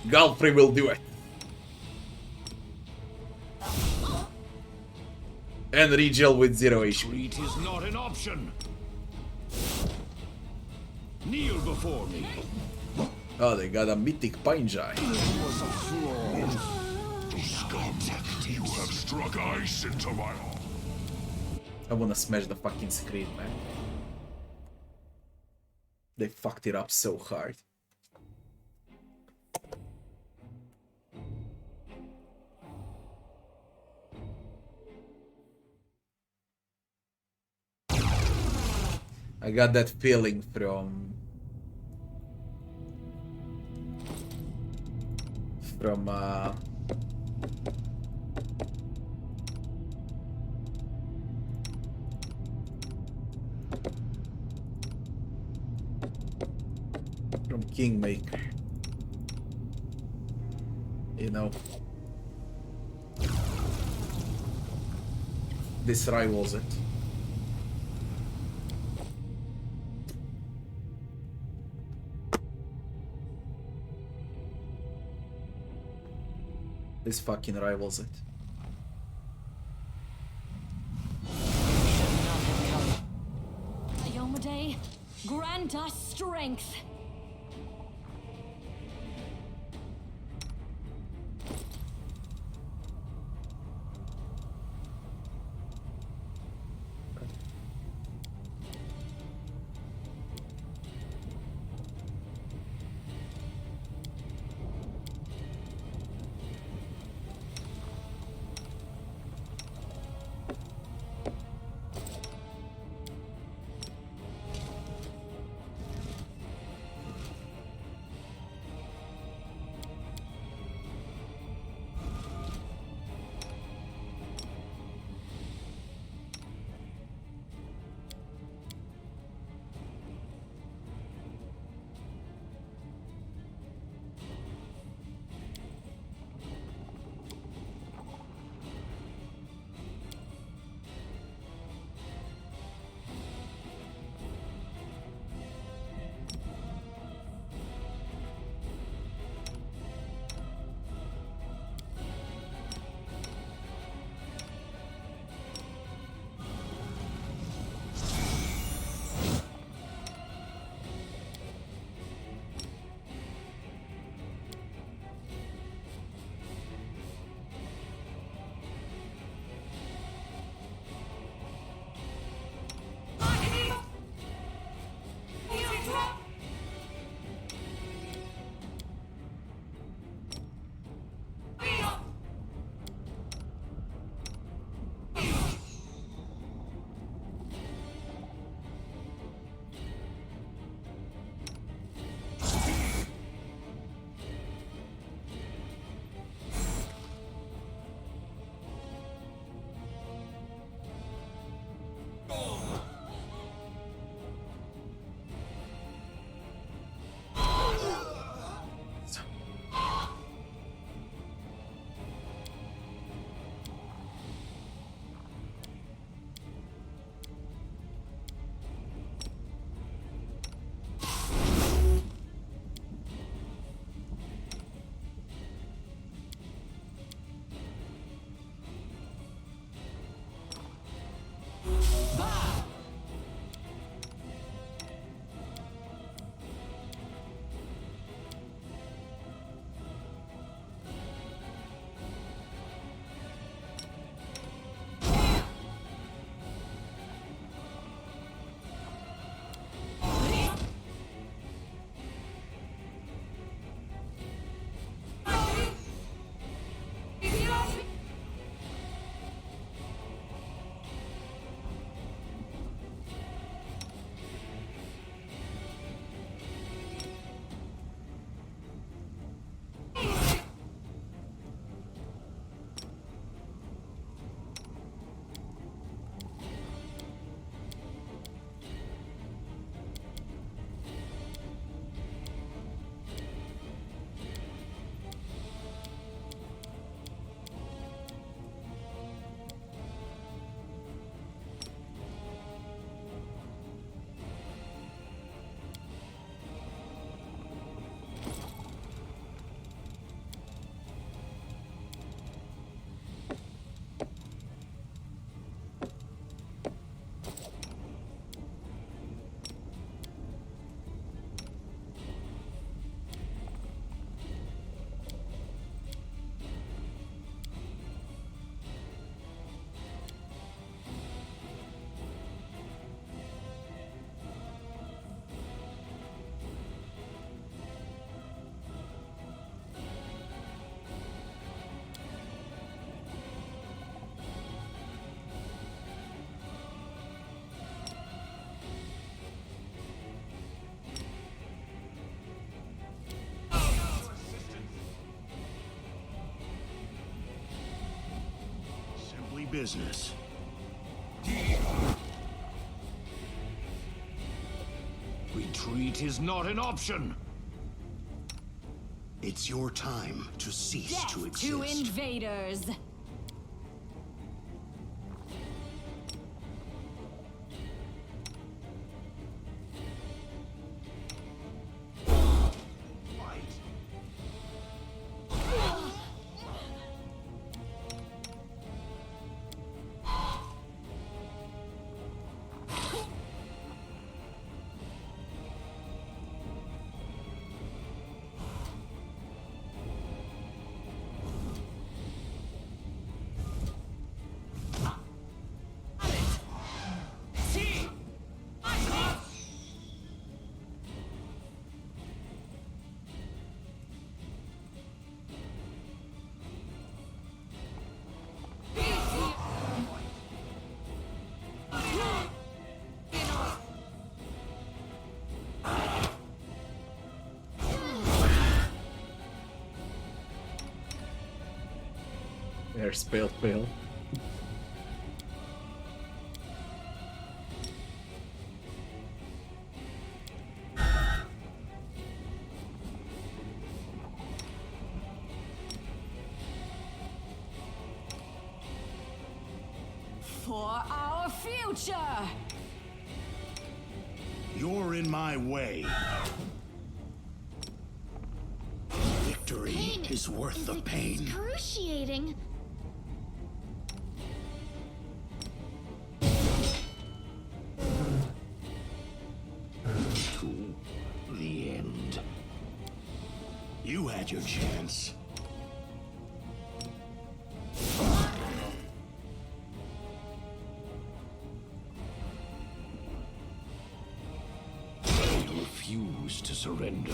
Galfrey will do it. And Regel with 0 HP. Retreat is not an option. Kneel before me. Oh, they got a Mythic Pinejai. Scum, you have struck ice into my heart. I wanna smash the fucking screen, man. They fucked it up so hard. I got that feeling from Kingmaker. You know, this rivals it. This fucking rivals it. Iyomade, grant us strength. business. Retreat is not an option. It's your time to cease Death to exist. to invaders. There's Pale. For our future. You're in my way. Victory Pain is worth the pain. Excruciating. To the end. You had your chance. I refuse to surrender.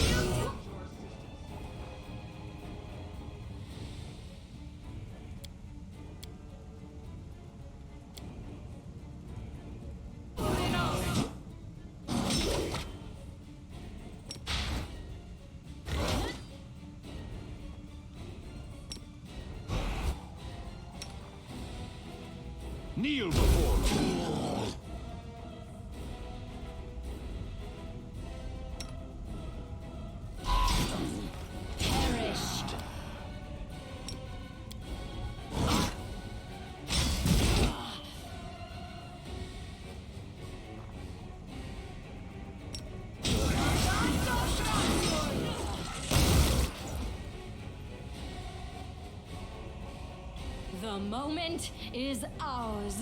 Kneel before me. Perished. The moment is ours.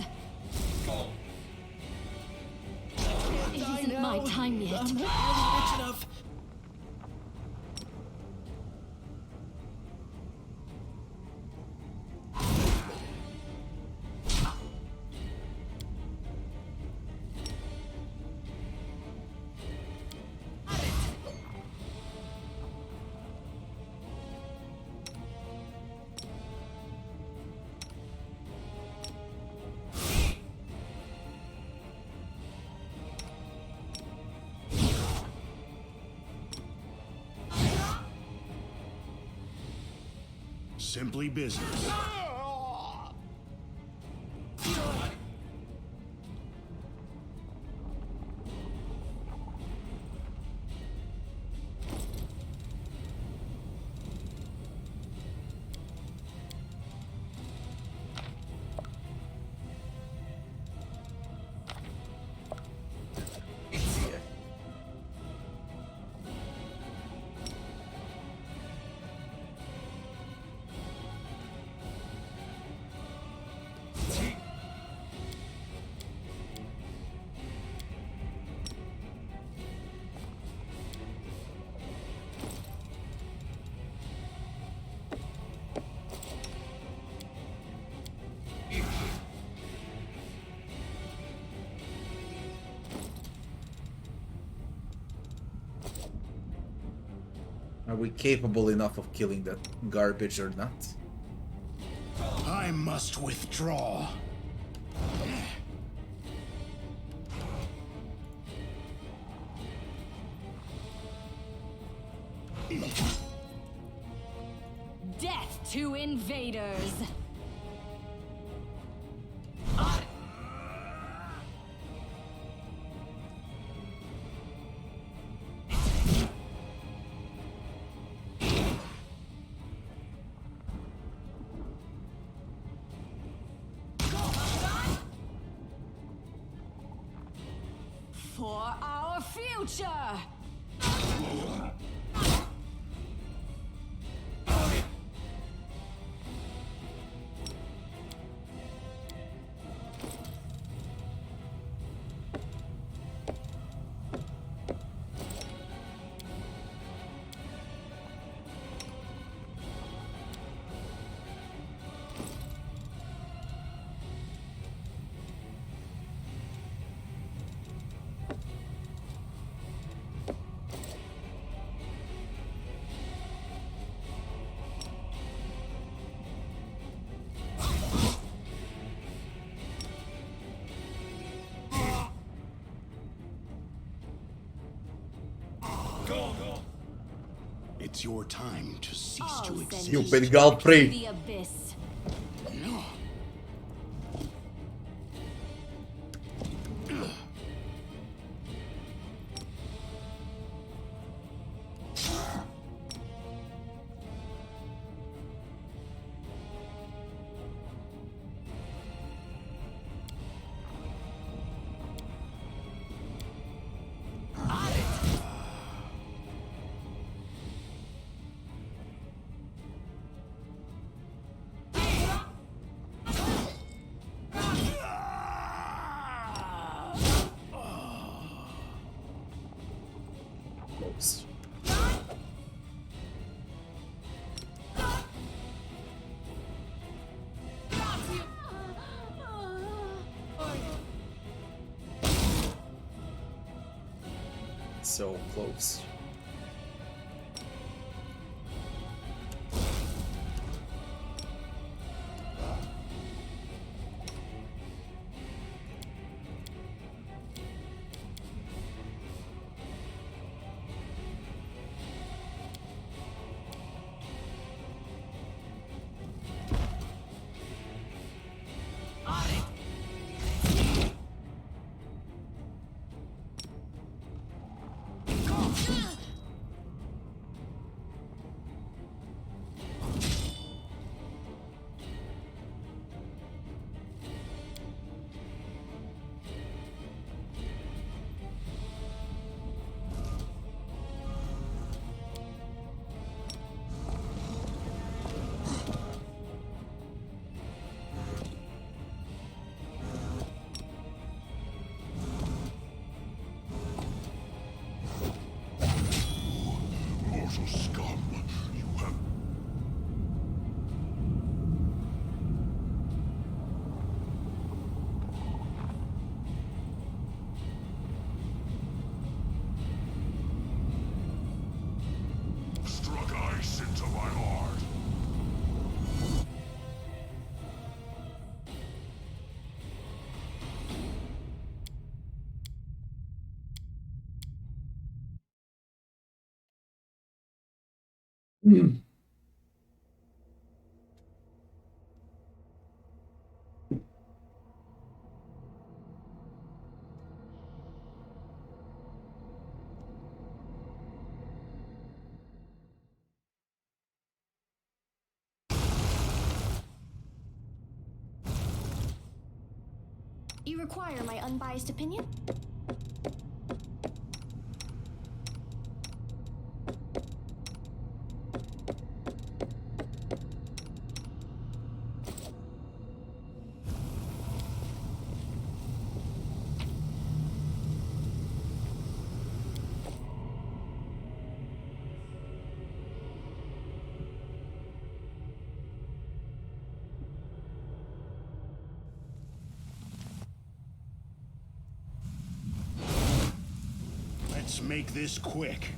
It isn't my time yet. I'm not really rich enough. Simply business. Are we capable enough of killing that garbage or not? I must withdraw. Death to invaders. For our future! It's your time to cease I'll to send exist. you Stupid Galprey. to the abyss. Close. So close. Mortal scum, you have... struck ice into my heart. You require my unbiased opinion? Let's make this quick.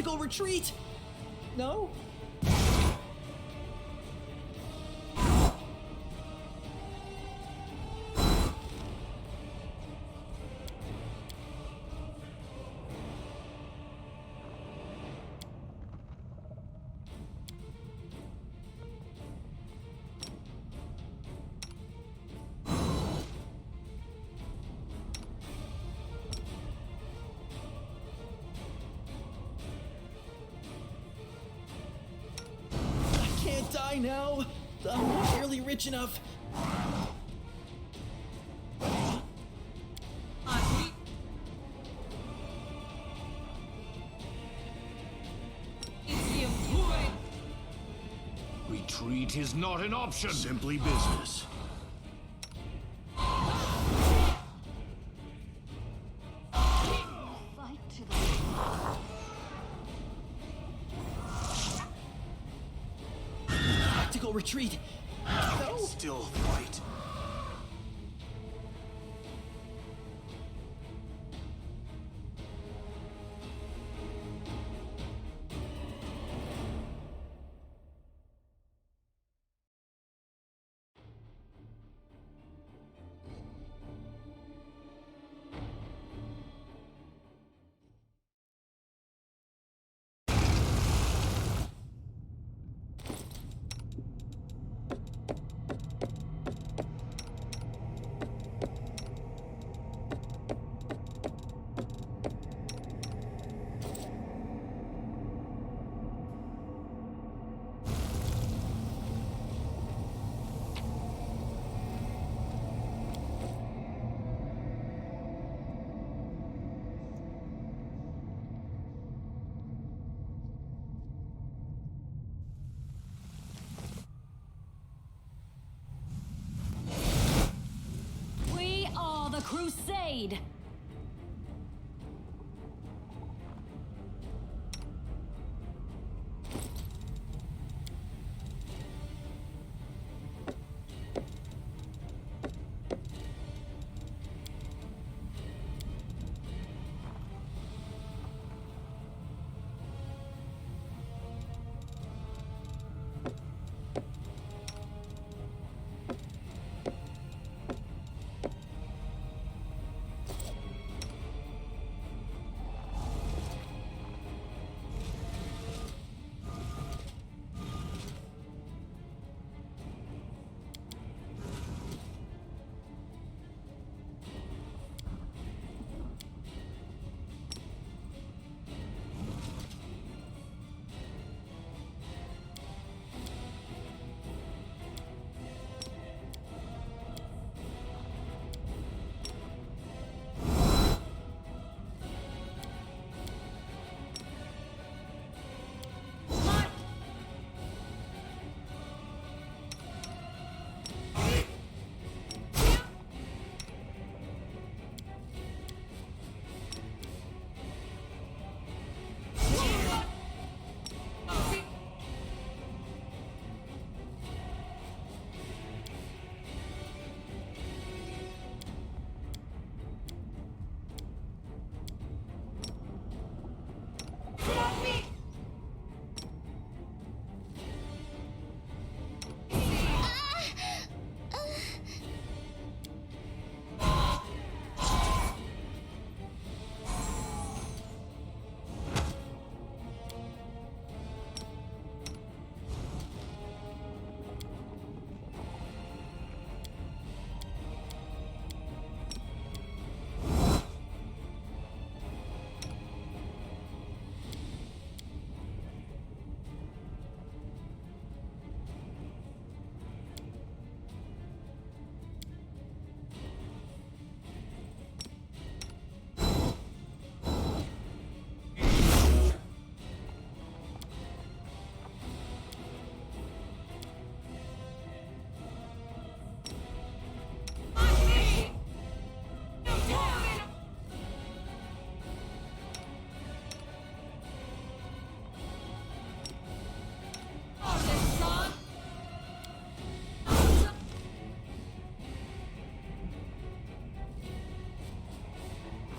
Tactical retreat! No? Can't die now. I'm not nearly rich enough. Retreat is not an option. Simply business. Fight to the Tactical retreat. No? Still fight. We are the Crusade!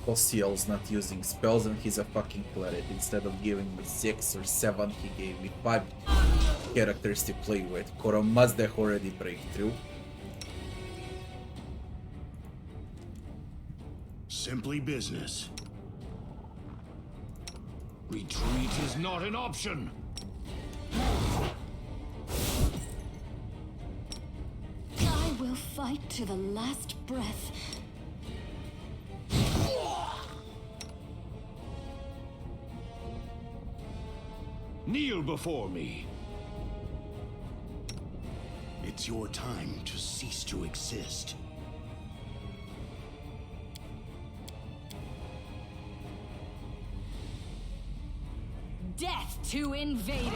Osiel's not using spells and he's a fucking cleric. Instead of giving me 6 or 7, he gave me 5 characters to play with. Koro Mazdech already breakthrough. Simply business. Retreat is not an option. I will fight to the last breath. Kneel before me. It's your time to cease to exist. Death to invaders!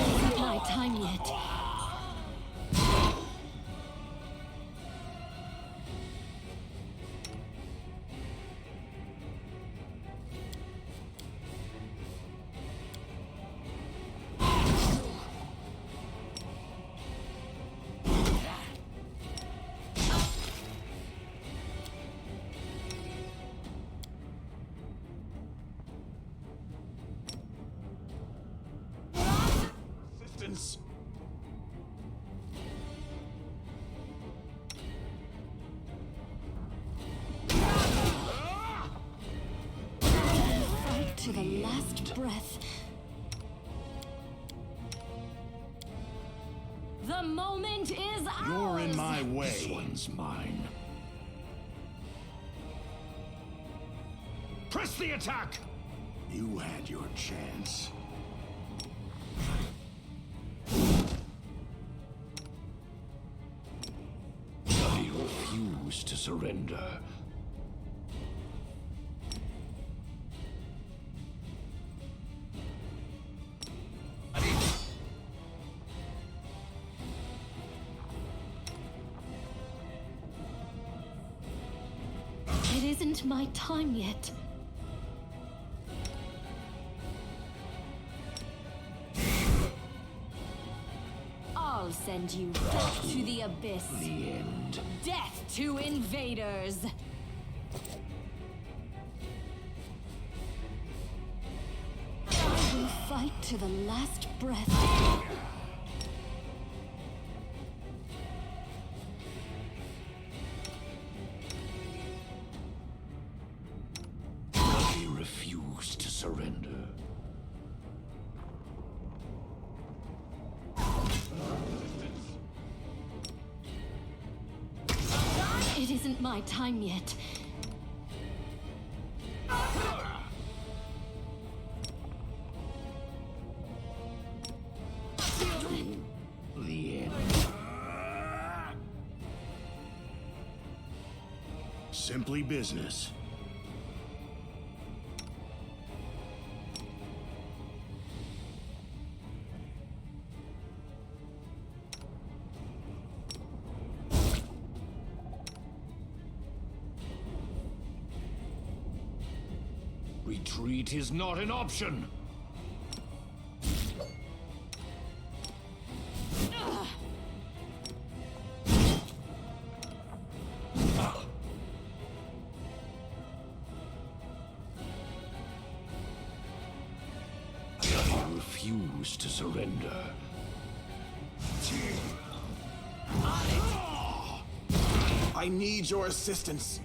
Isn't my time yet. Assistance. Fight to the last breath. The moment is ours! You're in my way. This one's mine. Press the attack! You had your chance. I refuse to surrender. It isn't my time yet. I'll send you back to the abyss. The end. Death to invaders! I will fight to the last breath. I refuse to surrender. It isn't my time yet. The end. Simply business. Retreat is not an option. I refuse to surrender. I need your assistance.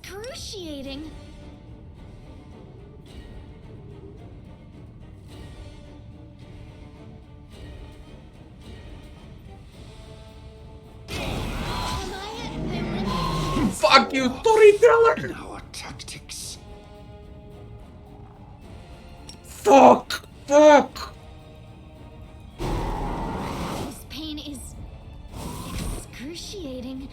Excruciating. Fuck you, storyteller! Our tactics. Fuck! Fuck! This pain is excruciating.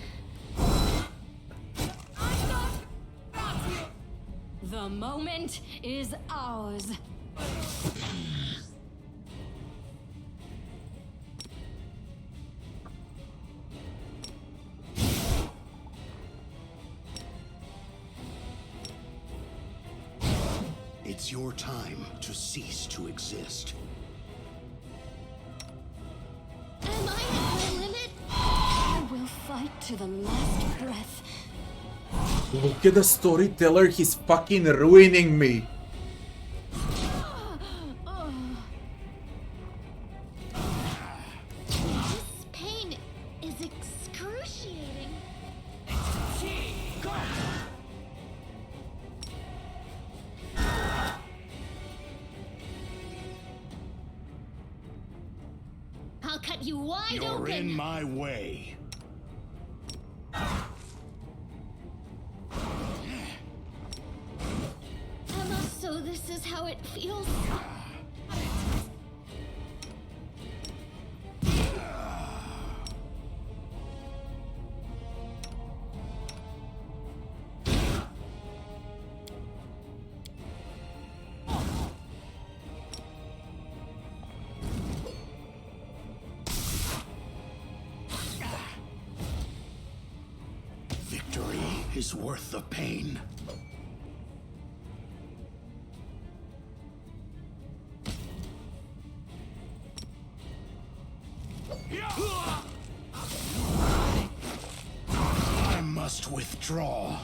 The moment is ours. It's your time to cease to exist. Am I at my limit? I will fight to the last breath. Look at the storyteller, he's fucking ruining me. This pain is excruciating. I'll cut you wide You're open. in my way. Emma, so this is how it feels. Victory is worth the pain. I must withdraw.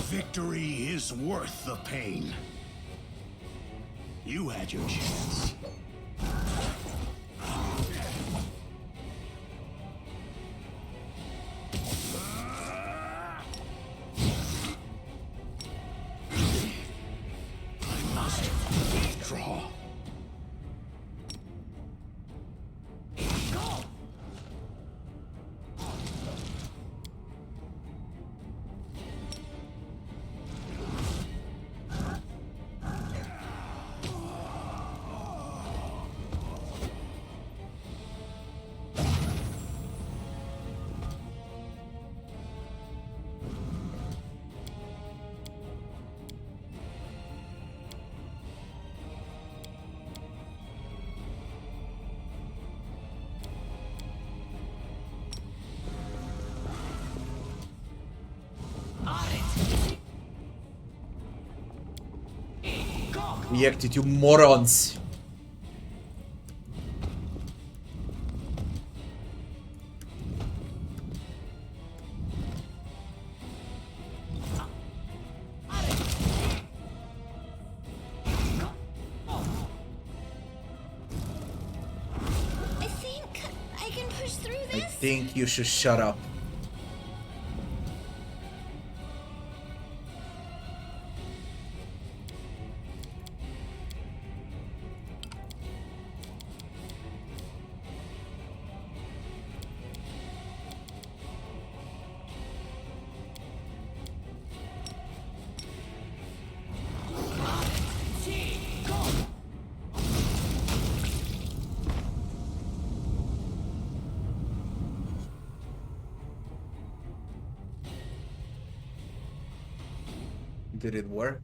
Victory is worth the pain. You had your chance. I must withdraw. Reacted, you morons! I think I can push through I this. think you should shut up. Did it work?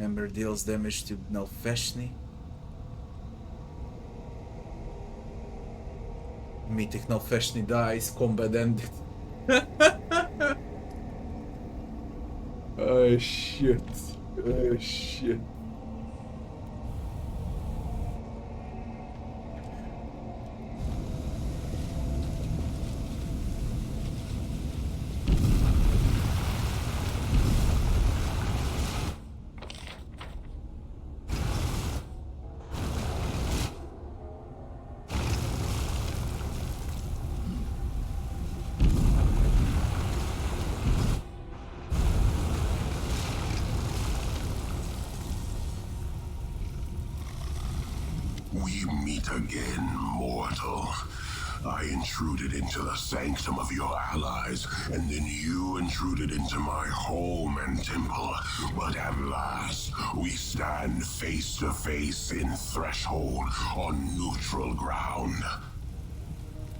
Ember deals damage to Nalfeshni. Mythic Nalfeshni dies, combat ended. Oh shit. Oh shit. We meet again, mortal. I intruded into the sanctum of your allies, and then you intruded into my home and temple. But at last, we stand face to face in threshold on neutral ground.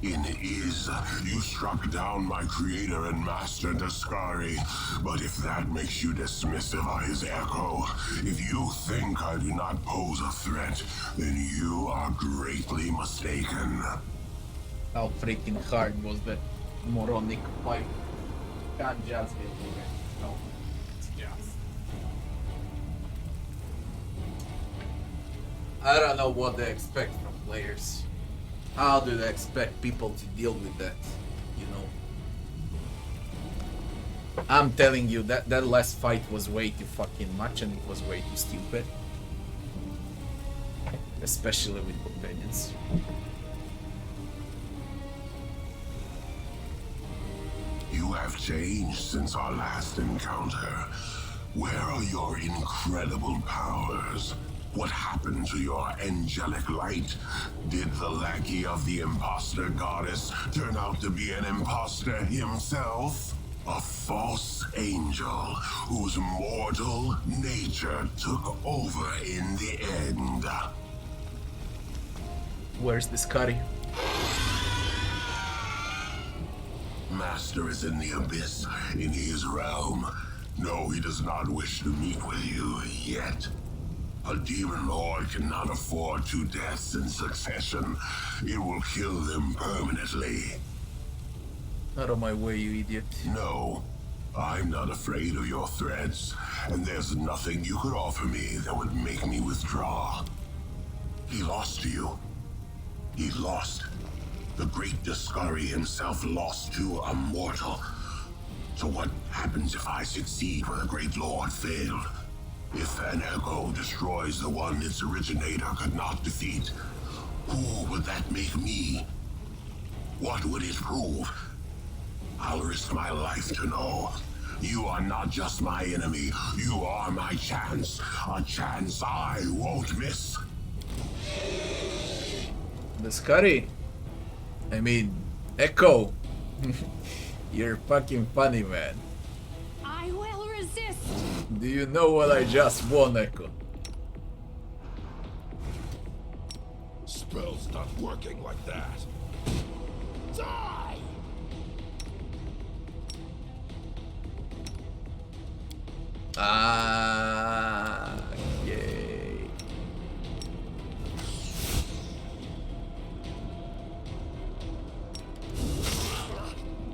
In Iz, you struck down my creator and master Daskari, but if that makes you dismissive of his echo, if you think I do not pose a threat, then you are greatly mistaken. How freaking hard was that moronic fight? Can't just get over it. No, it's just. I don't know what they expect from players. How do they expect people to deal with that? You know? I'm telling you that last fight was way too fucking much and it was way too stupid. Especially with companions. You have changed since our last encounter. Where are your incredible powers? What happened to your angelic light? Did the lackey of the imposter goddess turn out to be an imposter himself? A false angel whose mortal nature took over in the end. Where's this Scotty? Master is in the abyss, in his realm. No, he does not wish to meet with you yet. A demon lord cannot afford 2 deaths in succession. It will kill them permanently. Out of my way, you idiot. No, I'm not afraid of your threats, and there's nothing you could offer me that would make me withdraw. He lost to you. He lost. The great Daskari himself lost to a mortal. So what happens if I succeed where the great lord failed? If an echo destroys the one its originator could not defeat, who would that make me? What would it prove? I'll risk my life to know. You are not just my enemy, you are my chance. A chance I won't miss. The Scotty? I mean, Echo. You're fucking funny, man. I will resist. Do you know what I just won, Echo? Spell's not working like that. Die! Ah, yay.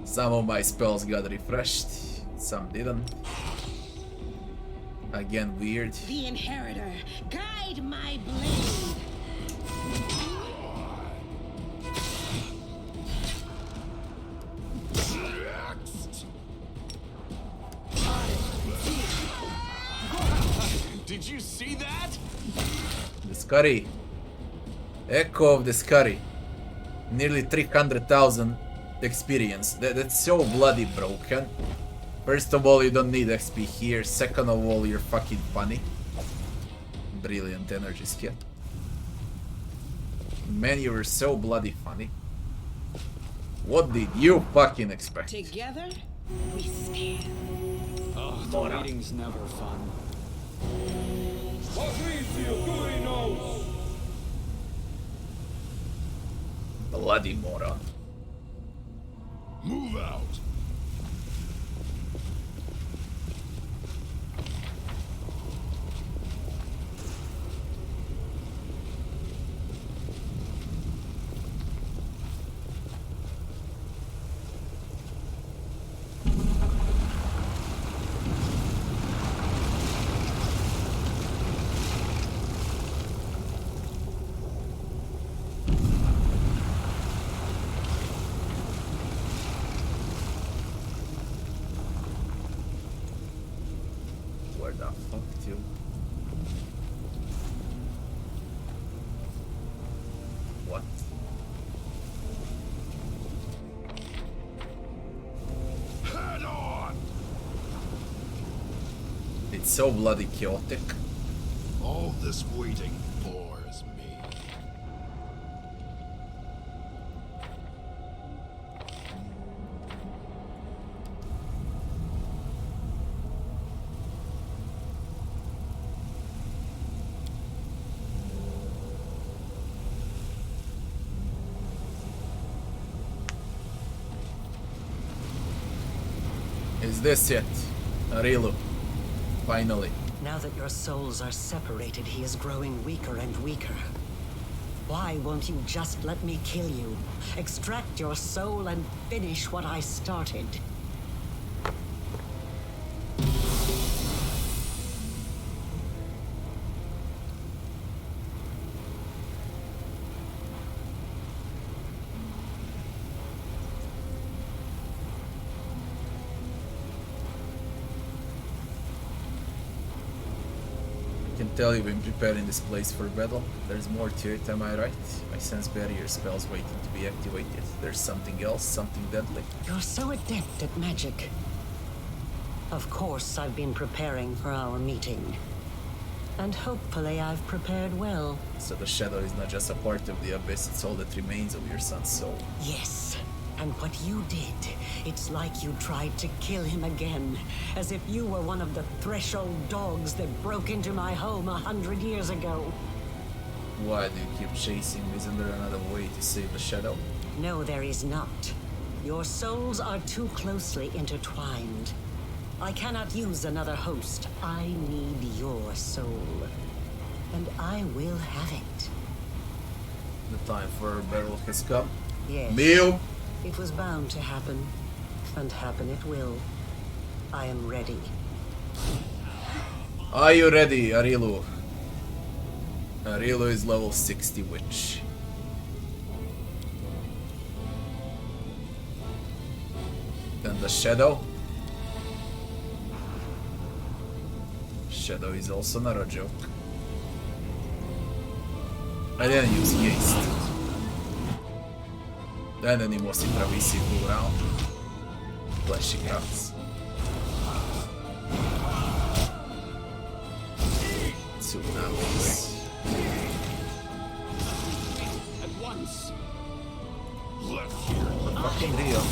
Some of my spells got refreshed, some didn't. Again, weird. The Inheritor, guide my blade. Did you see that? The Scurry. Echo of the Scurry. Nearly 300,000 experience. That's so bloody broken. First of all, you don't need XP here. Second of all, you're fucking funny. Brilliant energy skill. Man, you were so bloody funny. What did you fucking expect? Together, we stand. Oh, the waiting's never fun. Bloody moron. Move out. Where the fuck to? What? Head on! It's so bloody chaotic. All this waiting bores me. Is this it? Arilu. Finally. Now that your souls are separated, he is growing weaker and weaker. Why won't you just let me kill you? Extract your soul and finish what I started. I can tell you've been preparing this place for battle. There's more to it, am I right? I sense barrier spells waiting to be activated. There's something else, something deadly. You're so adept at magic. Of course, I've been preparing for our meeting. And hopefully I've prepared well. So the shadow is not just a part of the abyss, it's all that remains of your son's soul. Yes. And what you did, it's like you tried to kill him again. As if you were one of the threshold dogs that broke into my home 100 years ago. Why do you keep chasing? Isn't there another way to save the shadow? No, there is not. Your souls are too closely intertwined. I cannot use another host. I need your soul. And I will have it. The time for our battle has come. Yes. Mew! It was bound to happen. And happen it will. I am ready. Are you ready, Arilu? Arilu is level 60 witch. Then the shadow. Shadow is also not a joke. I didn't use haste. Then animos si travissi full round. Flashing rounds. Tsunamis. At once. Fucking Rio.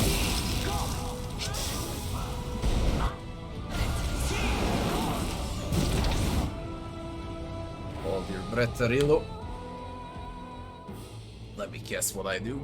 Hold your breath, Arilu. Let me guess what I do.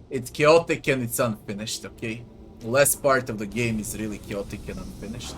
It's chaotic and it's unfinished, okay? The last part of the game is really chaotic and unfinished.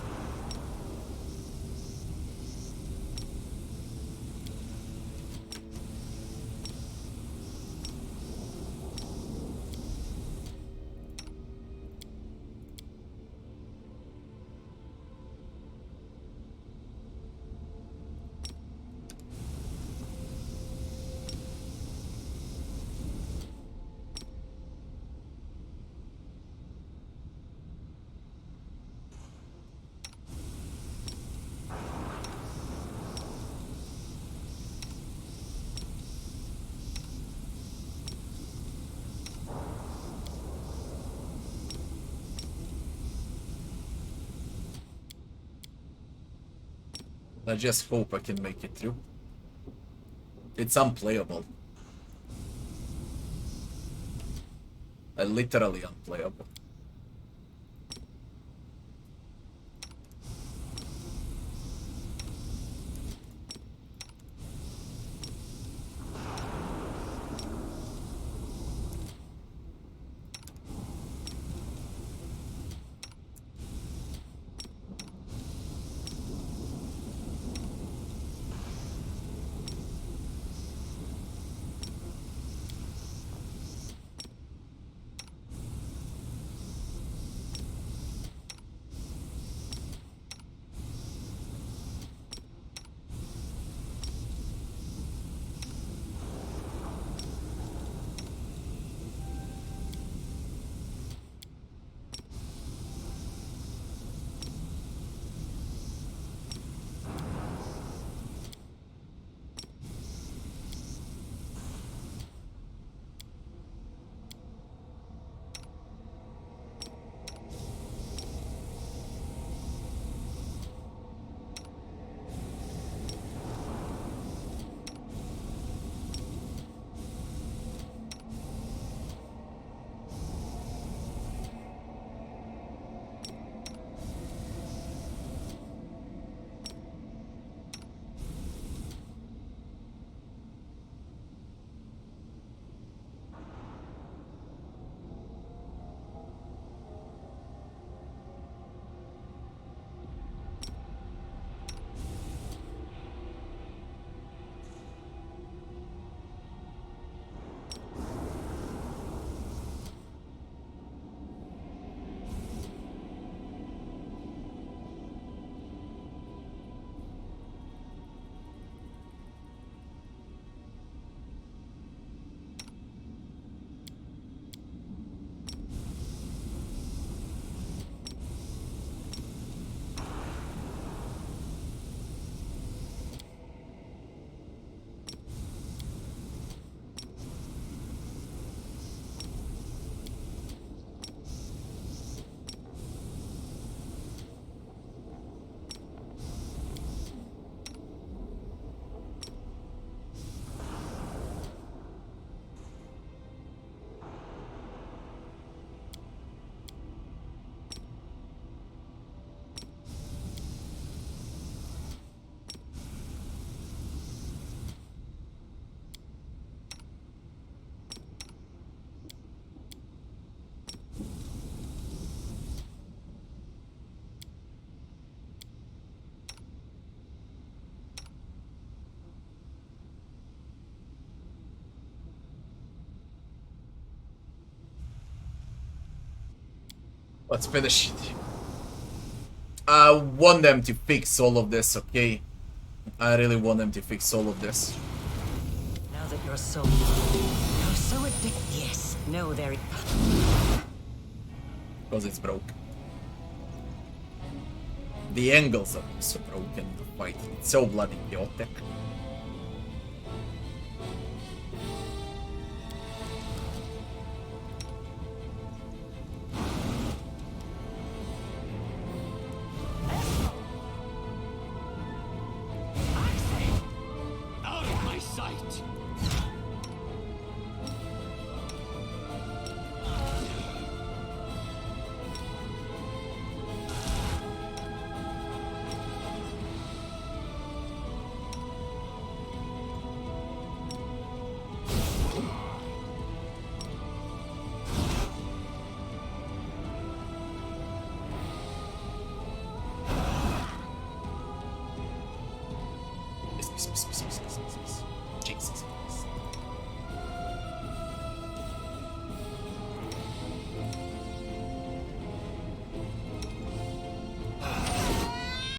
I just hope I can make it through. It's unplayable. Literally unplayable. Let's finish it. I want them to fix all of this, okay? I really want them to fix all of this. Now that you're so addicted. Yes. No, there. Because it's broke. The angles are so broken. The fight. It's so bloody chaotic.